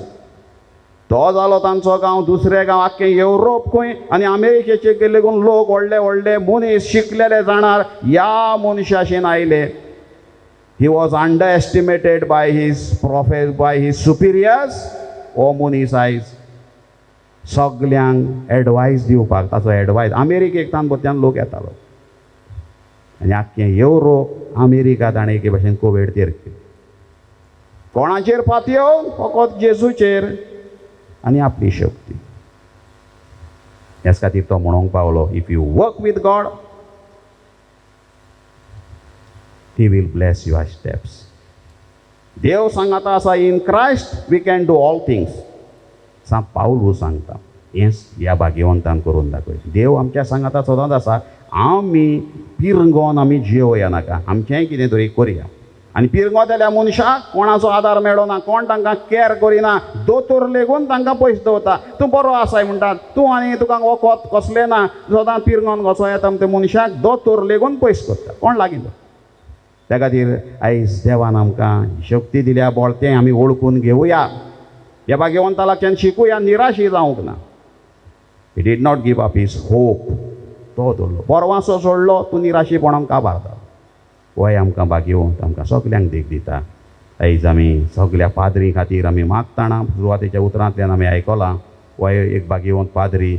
तो जालो तांचो गांव दुसरे गांव आख्खें युरोप खंय आनी अमेरिकेचे गेले लेगून लोक व्हडले व्हडले मनीस शिकलेले जाणार ह्या मनशाशेन आयले. He was underestimated by his superiors. हो मनीस आयज सगल्यांक एडवायस दिवपाक, ताचो एडवायस अमेरिकेक तांबत्यान लोक येतालो आनी आख्खें युरोप अमेरिका ताणें एके भाशेन कोवीड केलें. कोणाचेर पात येवन फकत जेजूचेर आनी आपली शक्ती. ह्याच खातीर तो म्हणूंक पावलो, if you work with God he will bless your steps. देव सांगता आसा in Christ we can do all things. सांत पाऊल सांगता हेंच ह्या भाग्यवंतान करून दाखय. देव आमच्या सांगाता सदांच आसा, आमी पिरंगोवन आमी जियोया नाका, आमचेंय कितें तरी करया. आनी पिरंगो जाल्या मनशाक कोणाचो आदार मेळना, कोण तांकां कॅर करिना. दोतोर लेगून तांकां पयस दवरता. तूं बरो आसाय म्हणटात, तूं आनी तुका वखद कसलें ना, सदां पिरंगोन वचो येता त्या मनशाक दोतोर लेगून पयस करता. कोण लागिलो. त्या खातीर आयज देवान आमकां शक्ती दिल्या, बोळतें आमी ओळखून घेवया. ह्या भाग्यवंता लागच्यान शिकुया, निराशी जावंक ना. He did not give up his hope. तो धरलो. बोरवासो सोडलो, तूं निराशीपणान काबारता. वय आमकां भाग्यवंत आमकां सगल्यांक देख दिता. आयज आमी सगल्या पाद्री खातीर आमी मागताना सुरवातेच्या उतरांतल्यान आमी आयकलां. वय एक भाग्यवंत पाद्री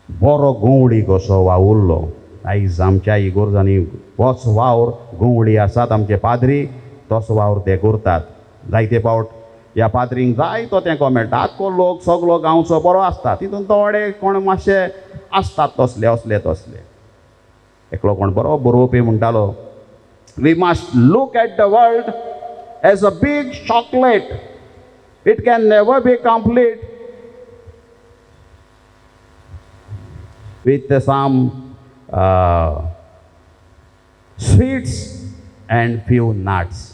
बरो गवळी कसो वावुरलो. आयज आमच्या इगोर्जांनी होच वावर गवळी आसात आमचे पाद्री, तोच वावर ते करतात. जायते फावट ह्या पाद्रींक जायतो तेंको मेळटा. आख्खो लोक सगलो गांवचो बरो आसता, तितून थोडे कोण मातशे आसतात तसले असले. एकलो कोण बरो बरोवपी म्हणटालो, we must look at the world as a big chocolate. It can never be complete with some sweets and few nuts.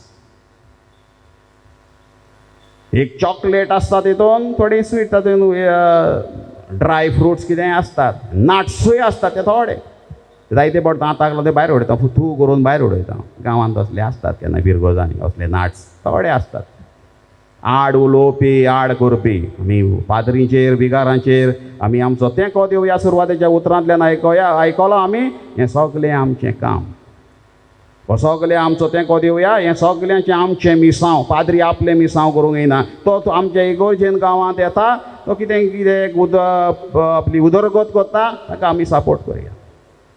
एक चॉकलेट आसता तितून थोडी स्वीट तातूंत ड्राय फ्रुट्स कितेंय आसतात, नट्सूय आसतात ते थोडे. जायते पडटा आतां लागलो ते भायर उडयता, थू करून भायर उडयता. गांवांत तसले आसतात केन्ना बिरगोजांनी असले नट्स थोडे आसतात. आड उलोवपी आड करपी आमी पाद्रींचेर बिगारांचेर आमी आमचो तेंको दिवया. सुरवातेच्या उतरांतल्यान आयकलां आमी हें सगलें आमचें काम, हो सगलें आमचो तेंको दिवया. हें सगल्यांचें आमचें मिसांव. पाद्री आपलें मिसांव करूंक येना. तो आमच्या इगोर्जेन गांवांत येता, तो कितें कितें आपली उदरगत करता, ताका आमी सपोर्ट करया.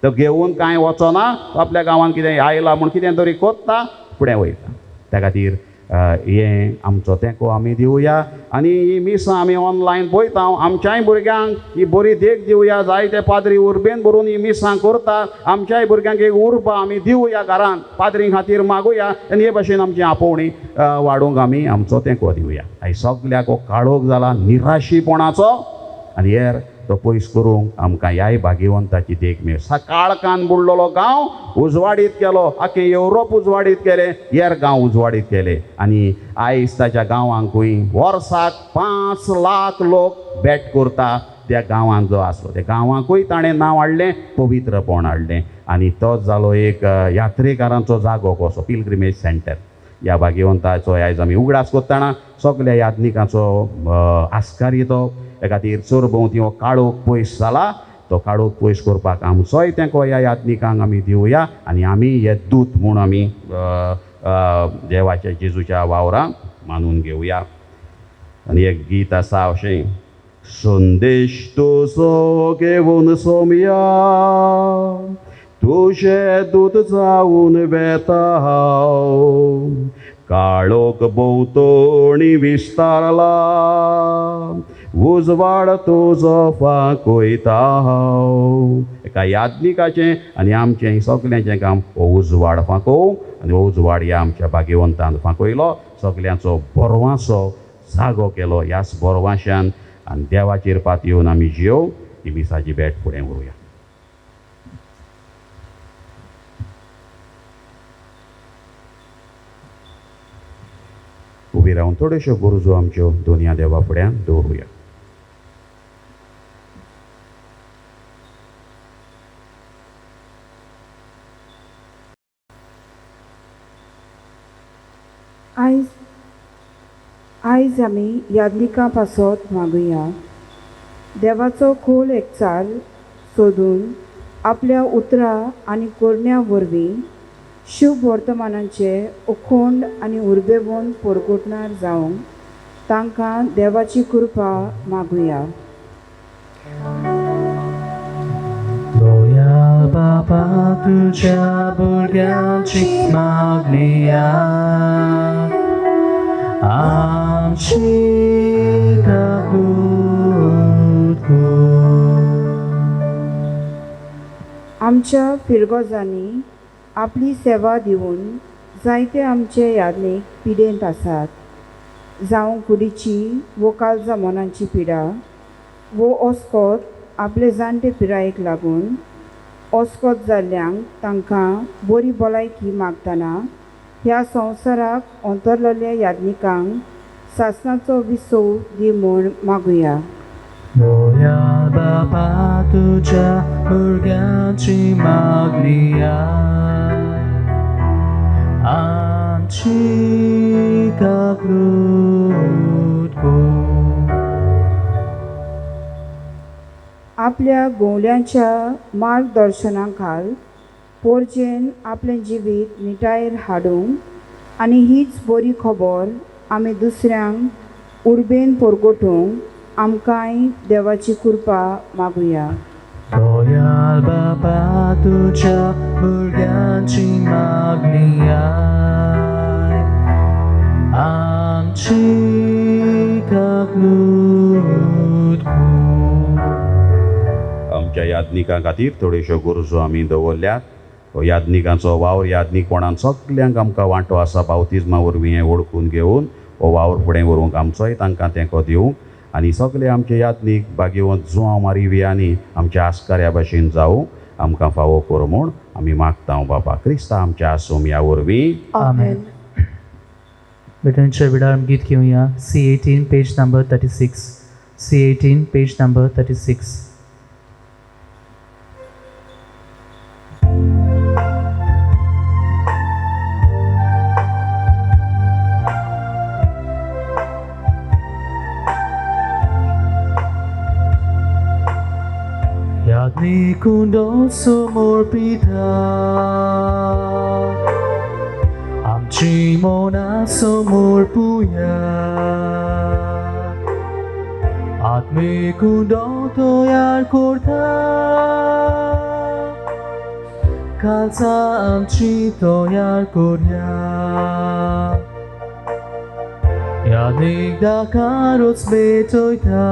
तो घेवन कांय वचना, तो आपल्या गांवांत कितें आयला म्हूण कितें तरी कोत्ता, फुडें वयता. त्या खातीर हें आमचो तेंको आमी दिवया. आनी ही मिसां आमी ऑनलायन पळयता. आमच्याय भुरग्यांक ही बरी देख दिवया. जायते पाद्री उर्बेन भरून ही मिसां करतात. आमच्याय भुरग्यांक एक उर्बा आमी दिवया घरांत, पाद्री खातीर मागुया. आनी हे भाशेन आमची आपोवणी वाडोवंक आमी आमचो तेंको दिवया. आयज सगल्याक हो काळोख जाला निराशीपणाचो, आनी हेर तो पयस करूंक आमकां ह्याय भाग्यवंताची देख मेळ. सकाळकान बुडलेलो गांव उजवाडीत केलो, आख्खें युरोप उजवाडीत केलें, हेर गांव उजवाडीत केले. आनी आयज ताच्या गांवांकूय वर्साक 5 लाख लोक भेट करता. त्या गांवांत जो आसलो त्या गांवांकूय ताणें नांव हाडलें, पवित्रपण हाडलें. आनी तोच जालो एक यात्रेकारांचो जागो कसो, पिलग्रिमेज सेंटर. ह्या भाग्यवंताचो आयज आमी उगडास करतना सगल्या यात्निकांचो आस्कार्य तो. त्या खातीर सरभोंवती हो काळोख पयस जाला. तो काळोख पयस करपाक आमचोय तेंको ह्या यात्निकांक आमी दिवया. आनी आमी हे दूत म्हूण आमी देवाच्या जेजूच्या वावरांत मानून घेवया. आनी एक गीत आसा अशें, संदेश तुजो घेवन सोमया, तुजे दूत जावन वेता हांव. काळोख भोंवतणी विस्तारला, उजवाड तुजो फांकयता हांव. एका याज्ञिकाचें आनी आमचें सगल्यांचें काम हो उजवाड फांकोवंक. आनी हो उजवाड ह्या आमच्या भाग्यवंतान फांकयलो, सगल्यांचो बोरवांचो जागो केलो. ह्याच बोरवांशान आनी देवाचेर पातयेवन आमी जियो ही मिसाची भेट फुडें व्हरुया. उबी रावन थोड्योश्यो गरजो आमच्यो दोनया देवा फुड्यान दवरुया. आयज आमी याज्ञिका पासत मागुया. देवाचो खोल एकचार सोदून आपल्या उतरां आनी कोरण्या वरवीं शुभ वर्तमानांचे अखंड आनी उर्बेवून परगोटणार जावंक तांकां देवाची कृपा मागुया. लोया बाबा तुझ्या भुरग्यांची मागणी आमची आमच्या फिरगोजांनी आपली सेवा दिवन जायते आमचे याज्ञीक पिडेंत आसात. जावं कुडीची वो काळजा मनांची पिडा, वो ओस्कोत आपले जाणटे पिरायेक लागून ओस्कोत जाल्ल्यांक तांकां बरी भलायकी मागतना ह्या संवसाराक अंतरलेल्या याज्ञिकांक सासणाचो विसव दी म्हूण मागुया. लोया बाबा तुझ्या भुरग्यांची मागणी आमची काकूट कर. आपल्या गोवल्यांच्या मार्गदर्शना खाल पोरचेन आपलें जिवीत निटायेर हाडूंक आनी हीच बरी खबर आमी दुसऱ्यांक उर्बेन परगोटूंक आमकांय देवाची कृपा मागुया. लोया बाबा तुझ्या भुरग्यांची मागणी आमची काकूट कर. आमच्या याज्ञिकां खातीर थोड्योश्यो गरजो आमी दवरल्यात. हो याज्ञिकांचो वावर याज्ञिकपणान सगल्यांक आमकां वांटो आसा. बावतिजमा वरवीं हें ओळखून घेवन हो वावर फुडें व्हरूंक आमचोय तांकां तेंको दिवंक. आनी सगळे आमचे यात्नीक भाग्यवंत जुआंव मारिवियांनी आमच्या आस्काऱ्या भाशेन जावंक आमकां फावो कर म्हूण आमी मागता बाबा क्रिस्ता आमच्या सोमया वरवीं. आमेन. विठ्ठलांच्या विडार गीत घेऊया. C18 page number 36. C18 page number 36. याज्ञिकुंडो समोर पिता, आमची मोना समोर पुया. आत्मिकुंडो तयार करता, खालसा आमची तयार करूया. याज्ञिक दाकारोच भेटयता,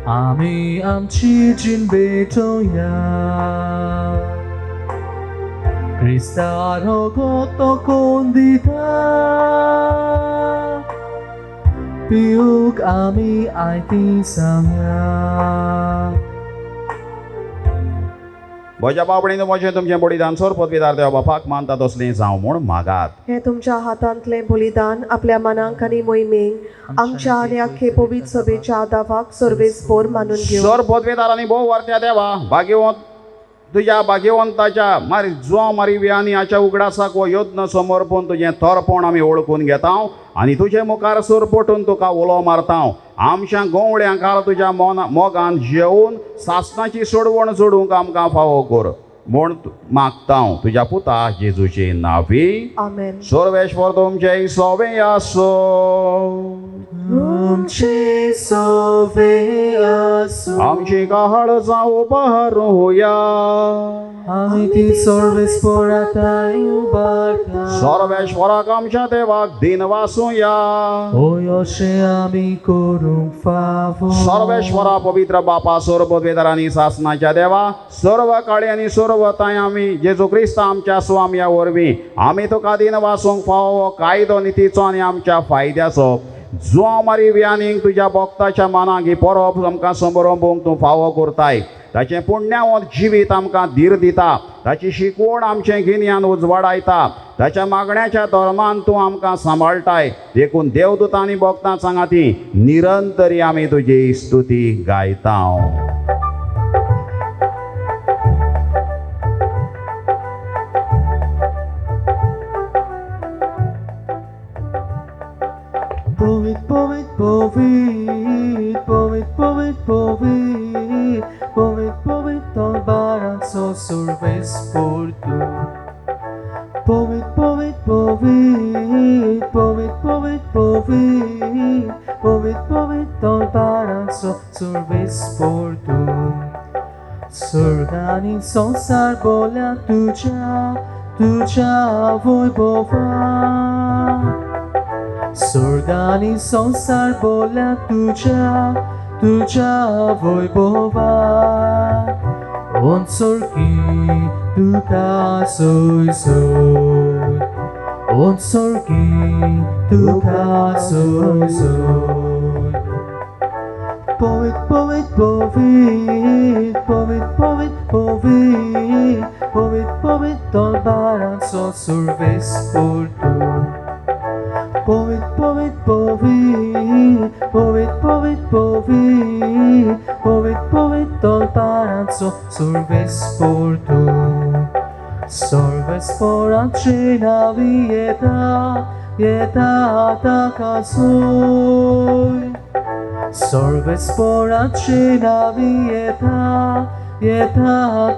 आमी आमची जीण भेटोया. क्रिस्तार होगोत कोण दिता, पिऊक आमी आयती सांगया. म्हज्या बाबडीन म्हजें तुमचें बलिदान सोर पदवीदार देवा बापाक मानता तसलें जावं म्हूण मागात. हे तुमच्या हातांतले बलिदान आपल्या मनाक आनी मोहिमेक आमच्या आनी आख्खे पवित्र सभेच्या आदावाक सर्वेस्पोर मानून घेऊ. सोर पदवीदारांनी भोव वर्त्या देवा भाग्यवंत तुज्या भाग्यवंताच्या मारी जो मारी वियांनी हाच्या उगडासाक वो यत्न समर्पण तुजें तोरपण आमी ओळखून घेता आनी तुजे मुखार सूर पटून तुका उलो मारता. आमच्या गोवळ्यांक तुज्या मोगान जेवून सासणाची सोडवण सोडूंक आमकां फावो कर म्हूण मागता तुज्या पुता जेजूचे नांवी. आमेन. सर्वेश्वर तुमचे सोबे आसो. तुमचे सोबे आसो. आमची काहळ जावं बहार होया. आमी ती सर्वेस्पोराताय उबारता. सर्वेश्वराक आमच्या देवाक दिन वासूया. ओय अशें आमी करूंक फावो. सर्वेश्वरा पवित्र बापा सर्व पदवीदारांनी सासणाच्या देवा सर्व काळी आनी सर्व ताय आमी जेजू क्रिस्त आमच्या स्वाम्या वरवीं आमी तुका दिन वासूंक फावो कायदो नितीचो आनी आमच्या फायद्याचो जो आमारी वियानीक तुज्या भक्ताच्या मानाक ही परब आमकां समरंभूंक तूं फावो करताय. ताचें पुण्यवंत जिवीत आमकां धीर दिता. ताची शिकवण आमचें गिन्यान उजवाडायता. ताच्या मागण्याच्या धर्मान तूं आमकां सांबाळटाय. देखून देवदूतां आनी भक्तां सांगाती निरंतरी आमी तुजी स्तुती गायता. Poet, poet, poet, poet, poet, poet, poet, poet, tolbaranzo surves por tu. Poet, poet, poet, poet, poet, poet, poet, poet, tolbaranzo surves por tu. Surgani sonsar bola tuja wojbowa. Surgani संसार बोल्या तुझ्या वैभवा. ओंसोरकी तुका सोय सोय. ओंसोरकी तुका सोय सोय. Poet, poet, poet, poet, poet, poet, poet, poet, tolbaranzo surves por tu. Poet, poet, poet, poet, poet, poet, poet, poet, tolbaranzo surves por tu. Surves por acena vieta taka soy. Surves por acena vieta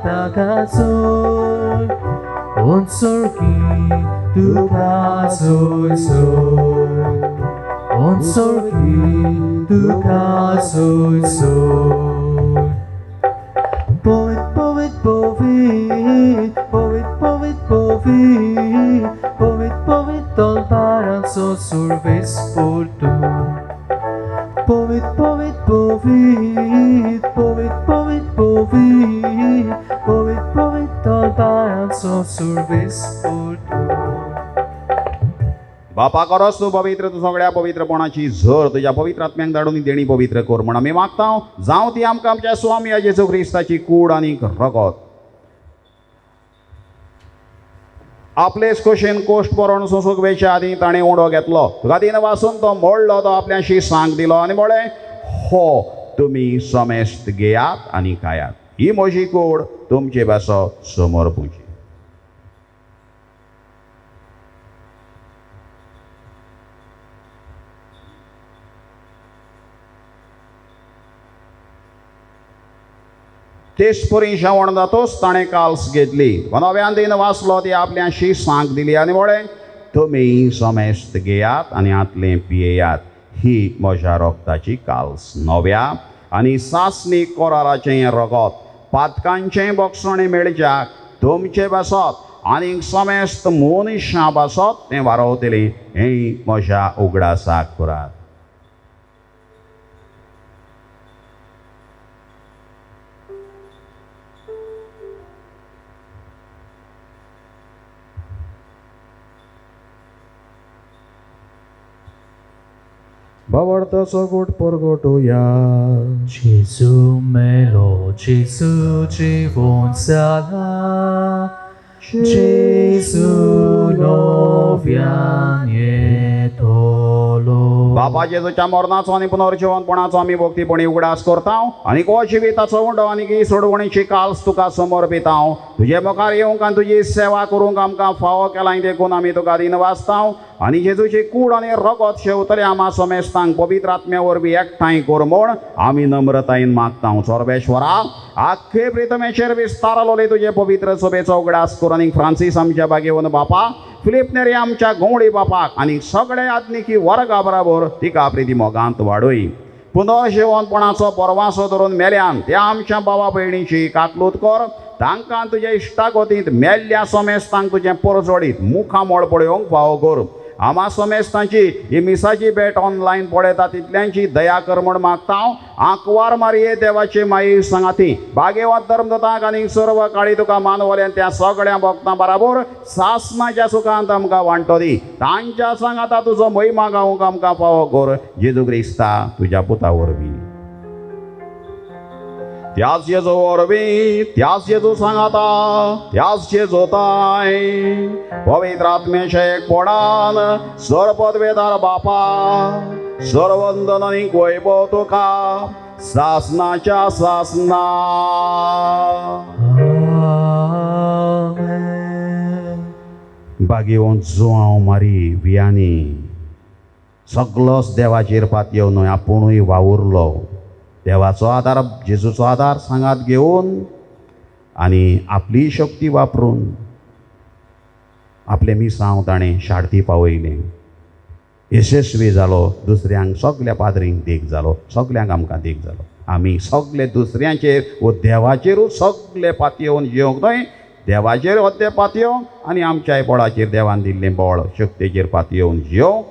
taka soy. Onsorki tuka soy soy. Onsorki tuka soy soy. Poet, poet, poet, poet, poet, poet, poet, poet, tolbaranzo surves por tu. Poet, poet, poet, poet, poet, poet, poet, poet, tolbaranzo surves por tu. बापा करस तूं पवित्र तूं सगळ्या पवित्रपणाची झर तुज्या पवित्र आत्म्याक धाडून देणी पवित्र कर म्हण आमी मागता. जावं ती आमकां आमच्या स्वामी जेजू क्रिस्ताची कूड आनी रगत. आपलेच कुशीन कोश्ट परोन सोसूक वेच्या आदी ताणें उडो घेतलो. तुका दिन वाचून तो मोडलो तो आपल्याशी सांग दिलो आनी म्हळें, हो तुमी समेस्त घेयात आनी खायात. ही म्हजी कूड तुमचे बासो समोर पुंजी. तेच परी जेवण जातोच ताणें काल्स घेतली. नव्यान दिन वाचलो ती आपल्याशी सांग दिली आनी म्हळें, तुमी समेस्त घेयात आनी आतलें पियेयात. ही म्हज्या रोगताची काल्स, नव्या आनी सासणी कोराराचें रगत. पातकांचें बोगसणें मेळच्याक तुमचे बसत आनी समेस्त मनशां बसत तें वारोवतलीं. हें म्हज्या उगडासाक पुरात. Bawarta sagot porgotoya. Gesù melo, Gesù живон сала, Gesù nowianie tolo. बाबा जेजूच्या मरणाचो आनी पुनर्जीवनपणाचो आमी भक्तीपणी उगडास करता आनी को जिविताचो उंडो आनी की सोडवणीची काल्स तुका समर्पिता. तुजे मुखार येवंक आनी तुजी सेवा करूंक आमकां फावो केला देखून आमी तुका दिन वाचता आनी जेजूची कूड आनी रगत शेवतले आमा समेस्तांक पवित्र आत्म्या वरवीं एकठांय कर म्हूण आमी नम्रतायेन मागता. सर्वेश्वरा, आख्खे प्रितमेचेर विस्तारलोले तुजे पवित्र सभेचो उगडास कर आनी फ्रांसीस आमच्या बागेवन बापा, फिलिप नेरी आमच्या गोंवडी बापाक आनी सगळे आत्मिकी वर्गा बरोबर तिका प्रिती मोगांत वाडय. पुनर्जीवनपणाचो परवासो धरून मेल्यान त्या आमच्या भावा भयणीची काकलूत कर. तांकां तुज्या इश्टागोतींत मेल्ल्या समेस्तांक तुजें परजोडीत मुखां मोळ पळोवंक फावो कर. आमा समेस्तांची ही मिसाची भेट ऑनलायन पळयता तितल्यांची दया कर म्हूण मागता. आंकवार मारये देवाचे माई सांगाती बागेवाद धर्मदताक आनी सर्व काळी तुका मानवल्यान त्या सगळ्या भक्तां बरोबर सासणाच्या सुखांत आमकां वांटो दी. तांच्या सांगाता तुजो महिमा गावूंक आमकां फावो कर. जेजू क्रिस्ता तुज्या पुता वरवीं. त्याच जेजू वरवीं, त्याच जेजू सांगाता, त्याच जेजूताय पवित्र आत्म्याच्या एकपणान सर्वपदवेदार बापा, सर्ववंदन आनी वैभव तुका सासणाच्या सासना. बागेवन जुआंव मारी वियांनी सगळोच देवाचेर पातयेव न्हय, आपुणूय वावुरलो. देवाचो आदार, जेजूचो आदार सांगात घेवन आनी आपली शक्ती वापरून आपले मिसांव ताणें शार्ती पावयलें. यशस्वी जालो. दुसऱ्यांक सगल्या पाद्रींक देख जालो, सगल्यांक आमकां देख जालो. आमी सगळे दुसऱ्यांचेर व देवाचेरूच सगळे पातयेवन जियोंक न्हय, देवाचेर होते पातयेवंक आनी आमच्याय बळाचेर देवान दिल्लें बळ शक्तीचेर पातयेवन जियोंक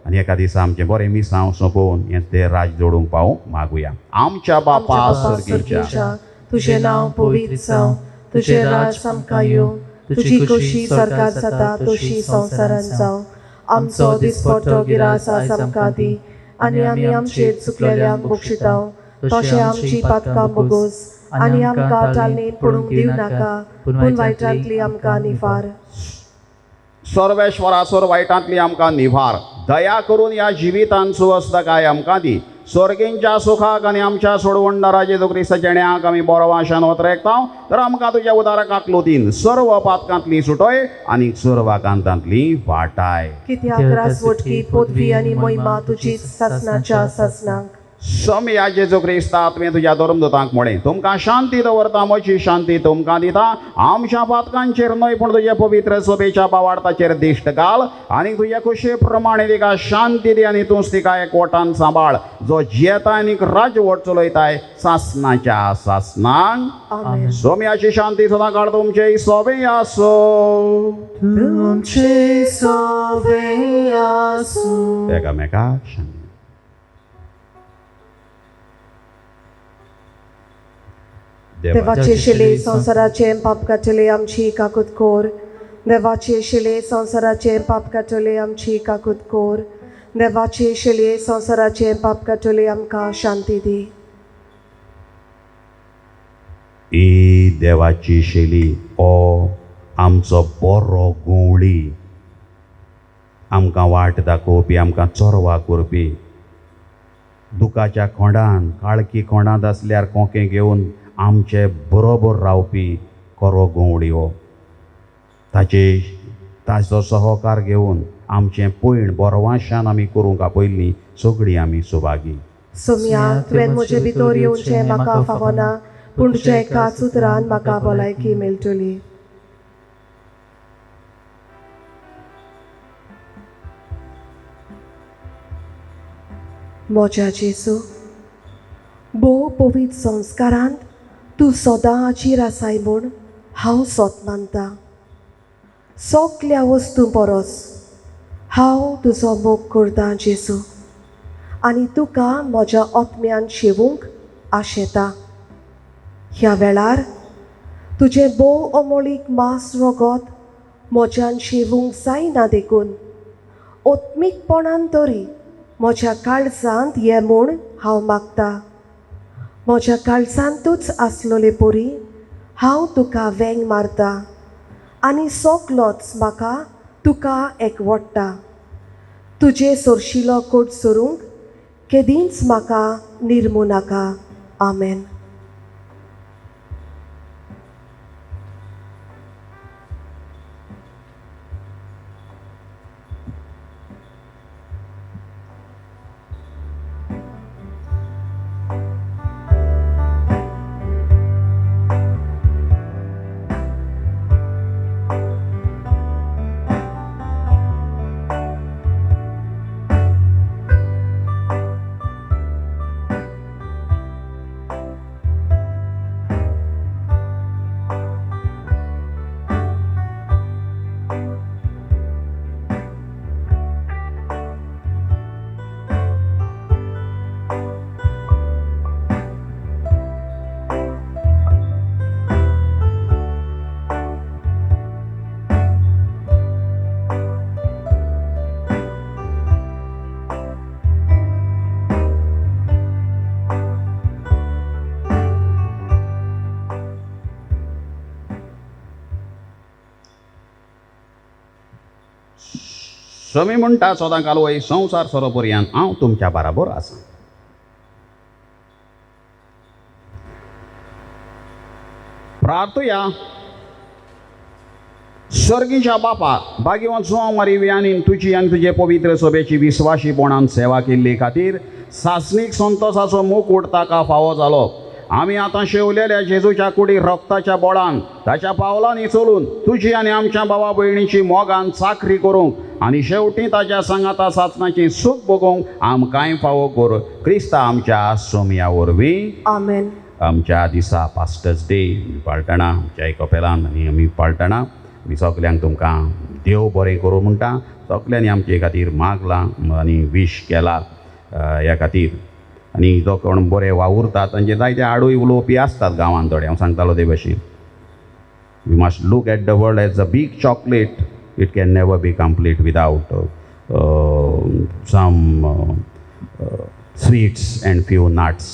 आनी एका दिसा आमचें बरें मिसांव सोंपोवन हें तें राज जोडूंक पावूंक मागुया. आमच्या बापा सर्गीच्या, तुझें नांव पवित्र जावं, तुझें राज आमकां येवं, तुजी कशी सरकार जाता तशी संवसारांत जावं. आमचो दिसपट्टो गिरास आज आमकां दी आनी आमी आमचेर चुकलेल्यांक बक्षितांव, तशें आमची पातकां बगोस आनी आमकां टालणेन पडूंक दिवं नाका, पूण वायटांतली आमकां निवार. सर्वेश्वरासोर वायटांतली आमकां निवार. दया करून ह्या जिवितांत सुवस्थकाय आमकां दी. स्वर्गींच्या सुखाक आनी आमच्या सोडवणदारा जेजू क्रिस्ताच्या जेण्याक आमी बरो वाशान वतरेकता. तर आमकां तुज्या उदारकाक लोतीन सर्व पातकांतली सुटय आनी सर्व कांतांतली वाटाय. कित्याक रासवटकी पदवी आनी महिमा तुजीच सासणाच्या सासणांक. समया जेजू क्रिस्ता आत्मे तुज्या धर्मदूतांक म्हळें, तुमकां शांती दवरता, म्हजी शांती तुमकां दिता. आमच्या पातकांचेर न्हय पूण तुज्या पवित्र सभेच्या पावार्थाचेर दिश्ट घाल आनी तुज्या खुशे प्रमाणे तिका शांती दी आनी तूंच तिका एकवटान सांबाळ, जो जियेता आनी राजवट चलयताय सासणाच्या सासणांक. आमेन. सोम्याची शांती सदां काळ तुमचे सोबे आसो. तुमचे सोबे आसूं. एकामेकाक शांती. देवाचे शिले संसाराचे पाप काटले आमची काकूत कोर. देवाचे शिले संसाराचे पाप काटले आमची काकूत कोर. देवाचे शिले संसाराचे पाप काटले आमकां शांती दी. ही देवाची शेली ओ आमचो बरो गवळी, आमकां वाट दाखोवपी, आमकां चोरवा करपी, दुखाच्या खोंडान काळकी खोंडांत आसल्यार कोंके घेवन आमचे बरोबर रावपी खरो गवळी हो. ताचो सहकार घेवन आमचें पैण बोरवाशान आमी करूंक आपयल्लीं सगळीं आमी सुभागी. सोम्या तुवें म्हजे भितर येवचें म्हाका फावना, पूण तुज्या एकाच उतरान म्हाका भलायकी मेळटली. म्हज्या जेजू, भोव पवित्र संस्कारांत तूं सदां हाजीर आसाय म्हूण हांव सोत मानतां. सगल्या वस्तू परस हांव तुजो मोग करतां जेजू, आनी तुका म्हज्या आत्म्यान शेवूंक आशेतां. ह्या वेळार तुजें भोव अमोलीक मांस रगत म्हज्यान शेवूंक जायना देखून आत्मीकपणान तरी म्हज्या काळजांत ये म्हूण हांव मागतां. म्हज्या काळजांतूच आसलोले परी हांव तुका वेंग मारतां आनी सगलोच म्हाका तुका एकवडटा. तुजे सोरशिलो कोट सोरूंक केदींच म्हाका निर्मू नाका. आमेन. समी म्हणटा सदां कालवय संवसार सरो पर्यंत हांव तुमच्या बराबर आसां. प्रार्थया. सर्गीच्या बापा, भाग्यवंत जुआंव मारियानीन तुजी आनी तुजे पवित्र सभेची विस्वाशीपणान सेवा केल्ले खातीर सासणीक संतोशाचो मुकूट ताका फावो जालो. आमी आतां शेवलेल्या जेजूच्या कुडी रक्ताच्या बोळान ताच्या पावलांनी चलून तुजी आनी आमच्या भावा भयणीची मोगान चाकरी करूंक आनी शेवटी ताच्या सांगाता साचनाची सूख भोगूंक आमकांय फावो कर. क्रिस्ता आमच्या सोम्या वरवीं. आमेन. आमच्या दिसा पास्टर्स डे पाळटना आमच्या कपेलान आनी आमी पाळटना आमी सगल्यांक तुमकां देव बरें करूं म्हणटा. सगल्यांनी आमचे खातीर मागलां आनी विश केला ह्या खातीर. आनी जो कोण बरे वावुरतात तांचे जायते आडूय उलोवपी आसतात गांवांत थोडे. हांव सांगतालो ते भशेन we must look at the world as a big chocolate. It can never be complete without some sweets and few nuts.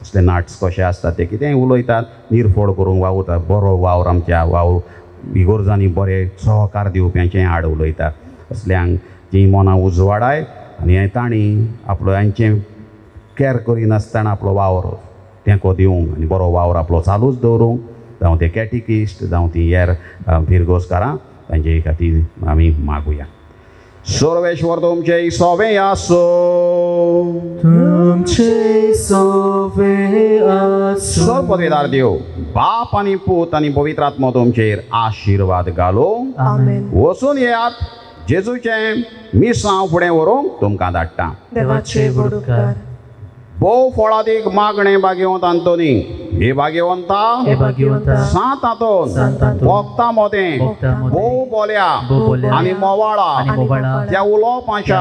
असले नट्स कशे आसतात ते कितेंय उलयतात, निरफोड करूंक वावुरतात. बरो वावर आमच्या वावर इगोर्जांनी बरे सहकार दिवप्यांचें आड उलयतात. असल्यांक जी मनां उजवाडाय आनी तांणी आपलो हांचें कॅर करिनासतना आपलो वावर तेंको दिवंक आनी बरो वावर आपलो चालूच दवरूंक, जावं ते कॅटिकिस्ट जावं ती हेर फिरगोसकारां तांचे खातीर आमी मागुया. सर्वेश्वर तुमचे सोबे आसो. तुमचे सोबे आसो. सर्वपदवीदार देव बाप आनी पूत आनी पवित्र आत्मो तुमचेर आशिर्वाद घालो. आमेन. वचून येयात. जेजूचें मिसांव फुडें व्हरूंक तुमकां धाडटा. देवाचे वडुकार. भोव फळादीक मागणें भाग्यवंत आंतोनी. हे भाग्यवंता हे भाग्यवंता सात हातून हातून वखदां मोदें वखदां मोदें भोव बोल्या बोल्या आनी मोवाळा मोवाळा त्या उलोवपाच्या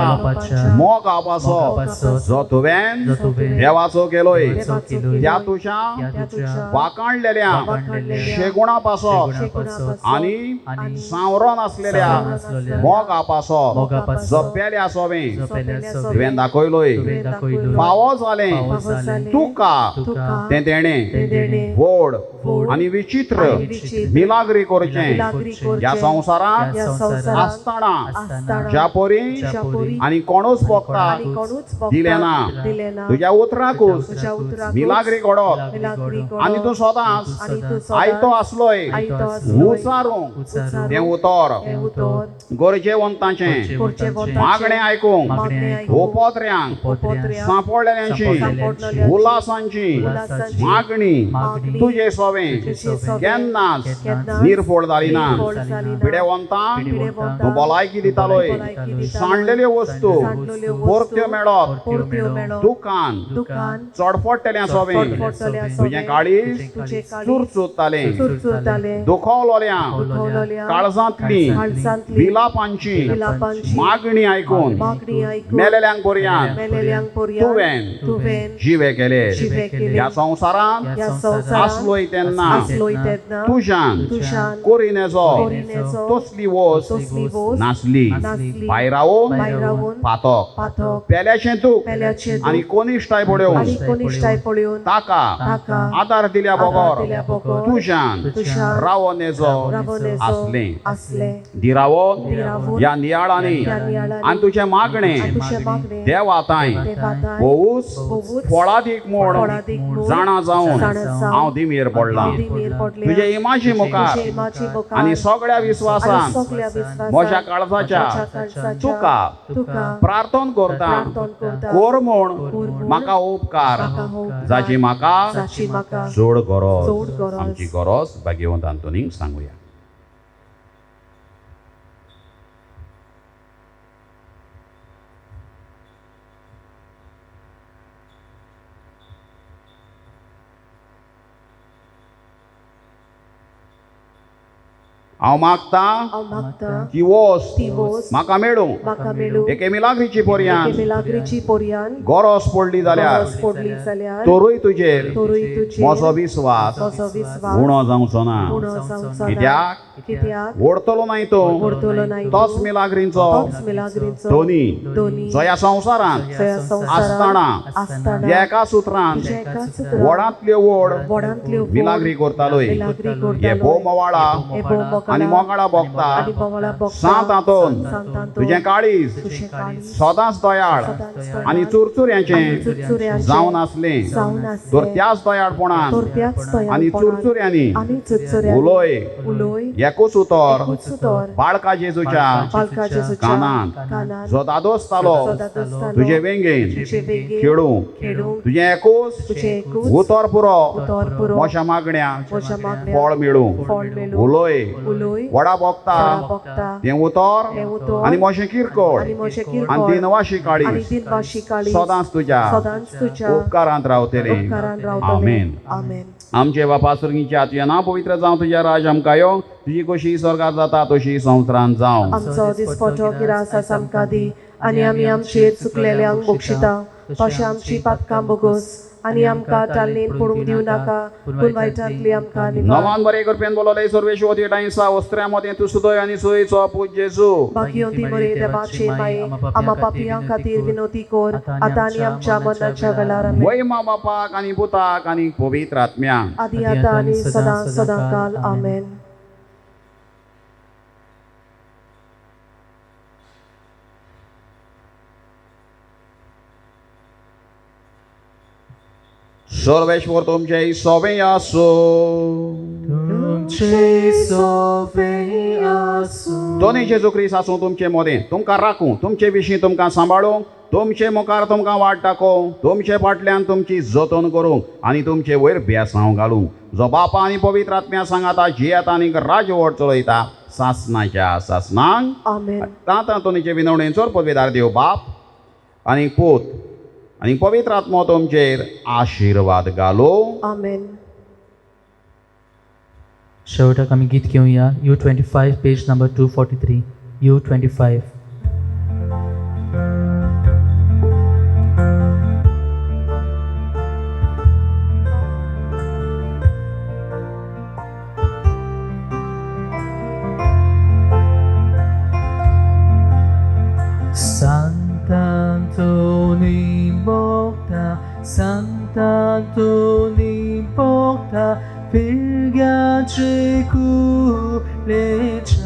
मोगा पासो जो तुवें देवाचो केलोय त्या तुज्या वाखाणलेल्या शेगुणा पासो आनी सांवरण आसलेल्या मोगा पासो जपेल्या सोबें तुवें दाखयलोय. फावो जालें तुका तें तेणें देणे व्हड व्हड आनी विचित्र आनी विचित्र मिलाग्री करचें मिलाग्री करचें ह्या संवसारांत ह्या संवसारांत आसताना आसताना ज्या परी ज्या परी आनी कोणूच भोगता आनी कोणूच दिलें ना दिलें ना तुज्या उतराकूच तुज्या उतराकूच मिलाग्री घडोवप मिलाग्री आनी तूं सदांच आनी तूं सदांच आयतो आसलोय आयतो आसलोय उचारूंक उचारूंक तें उतर हें उतर गरजेवंताचें करचें वताचें मागणें आयकूंक मागणें आयकूंक ओपोत्र्यांक ओपोत्र्यांक सांपडलेल्यांची सांपडलेल्यांची उलासांची उलासांची मागणी मागणी तुजें सोवें तुजें सोवें केन्नाच केन्नाच निर्फळ जाली ना निर्फळ जाली ना. पिडेवंतांक पिडेवंतांक तूं भलायकी दितालोय भलायकी दितालोय. सांडलेल्यो वस्तू सांडलेल्यो वस्तू परत्यो मेळप परत्यो मेळप दुकान दुकान चडपडटलें सोवें फडफडटलें तुजें सोवें काळीज तुजें काळीज चुरचुरतालें चुरचुरतालें दुखवलोल्यांक दुखवलोल्यांक काळजांतली काळजांतली विलापांची विलापांची मागणी आयकून मागणी आयकून मेलेल्यांक बऱ्यान मेलेल्यांक पर्याय तुवें तुवें जिवे केले जिवे केले. ह्या संवसारांत ह्या संवसारांत आसलोय तेन्ना आसलोय तेन्ना तुज्यान तुज्यान कोरिनेचो कोरिनेचो तसली वस्त तसली वस्त नासली नासली. भायर रावून भायर रावून पातक पातक पेल्याचें तूं पेल्याचें तूं आनी कोनिश्टाय पडून आनी कोनिश्टाय पळोवन ताका ताका आदार दिल्या आदार बगर दिल्या बगर तुज्यान तुज्यान रावनेचो रावनेचो आसलें आसलें दिरावोन दिरावून ह्या नियाळांनी ह्या नियाळांनी आनी तुजें मागणें तुजें मागणें देवाताय देवाताय भोवूच भोवूच फळादीक म्हूण फळादीक म्हूण जाणा जावन जाणा जावन हांव दिमेर पडलां हांव दिमेर पडलें. तुजे इमाची मुखार तुजे इमाची मुखार आनी सगळ्या आनी विस्वासान सगळ्या विस्वासान म्हज्या काळजाच्या म्हज्या काळजाच्या तुका प्रार्थना करता प्रार्थना करता. कोर म्हूण कोर म्हूण म्हाका उपकार म्हाका उपकार. जाची म्हाका जाची म्हाका जोड गरज जोड गरज. आमची गरज भाग्यवंत आंतोनीक सांगुया. हांव मागता हांव मागता ती वस्त ती वस्त म्हाका मेळूं म्हाका मेळूं एके मिलाग्रीची पर्यान एके मिलाग्रीची पर्यान गरज पडली जाल्यार गरज पडली जाल्यार तोरूय तुजेर तोरूय तुजेर म्हजो विस्वास म्हजो विस्वास उणो जावचो ना उणो जावचो ना. कित्याक कित्याक ओडतलो नाय तो ओडतलो नाय तो. तोच मिलाग्रींचो तोच मिलाग्रीचो दोनी जो ह्या संवसारांत ह्या संवसारांत आसताना आसताना एका सुत्रान तुज्या एका सुत्रान वडांतल्यो वड वडांतल्यो वड मिलाग्री करतालोय मिलाग्री हे करतालोय. भोव मोवाळा हे भोव मोकाळा आनी मोगाळा भोगता आनी बोवाळा भोगता. सांत हातून सांतांतून तुजें काळीज तुजें काळीज सदांच दयाळ सदांच दयाळ आनी आनी चुरचुऱ्याचें चुरचुऱ्याचें जावन आसलें जावन आसलें. तर त्याच दयाळपणान तर त्याच दयाळपणान आनी चुरचुऱ्यांनी आनी चुरचुऱ्यांनी उलोय उलोय एकूच उतर एकूच उतर बाळका जेजूच्या बाळका जेजूच्या कानांत कानांत जो दादो आसतालो जो दादो आसतालो तुजे वेंगेन तुजे वेंगेन खेळूंक खेळूंक तुजें एकूच तुजें एकूच उतर पुरो उतर पुरो मोशा मागण्या म्हज्या मागण्या फळ मेळूंक फळ मेळूंक उलोय उलोय वडा भोगता वडा भोगता तें उतर तें उतर आनी मोशें किरकोळ आनी मोशें आनी किरकोळ दिनवाशी आनी काळी दिनवाशी काळीज सदांच तुज्या सदांच तुज्या उपकारांत रावतलें उपकारान रावतलें. आमेन आमेन. आमचे बापा सुर्गीच्या तुजें नांव पवित्र जावं तुज्या राज आमकां यो तुजी कशी स्वर्गांत जाता तशी संवसारांत जावं आमचो दिसपटो गिरास आमकां दी आनी आमी आमचेर चुकलेल्यांक बक्षिता तशें आमची पातकां बोगोस आनी आमकां ताल्लेन पडूंक दिवं नाका पूण वायटांतली आमकां निवार. नमान बरें करपेन बोलले सर्वेश्वर तीटांसा वस्त्र्या मतें तूं सुदय आनी सोयीचो पूज जेजू बाकी बरे देवाचे माये आमा पापियां खातीर विनोदी कोर आतां आनी आमच्या मरणाच्या वेळार आमेन. वैमा बापाक आनी पुताक आनी पवित्र आत्म्याक आदी आतां आनी सदां सदांकाल आमेन. सर्वेश्वर तुमचे सोबे आसो तुमचे सोबे आसूं. दोनी जेजू क्रिस्त आसूं तुमचे मोदें तुमकां राखूं तुमचे विशीं तुमकां सांबाळूंक तुमचे मुखार तुमकां वाट दाखोवंक तुमचे फाटल्यान तुमची जतन करूंक आनी तुमचे वयर बेसांव घालूंक जो बापा आनी पवित्र आत्म्या सांगाता जियेता आनी राजवट चलयता सासनाच्या सासनांक आमेन. तातूंचे विनवणेचो पदवीदार देव बाप आनी पूत आनी पवित्र आत्मो तुमचेर आशिर्वाद घालो आमेन. शेवटाक आमी गीत घेवया U25 page number 243 U25. Sant'Antonio Bogda, Sant'Antonio Bogda. 필갸치 구레차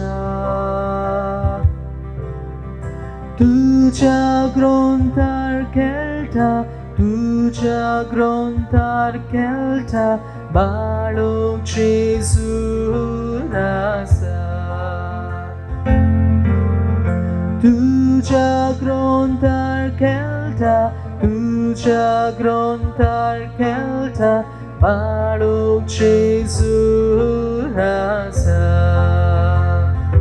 Tuja grontar kelta, tuja grontar kelta, balok Jesurasa. Tuja grontar kelta, tuja grontar kelta, balok Jesurasa.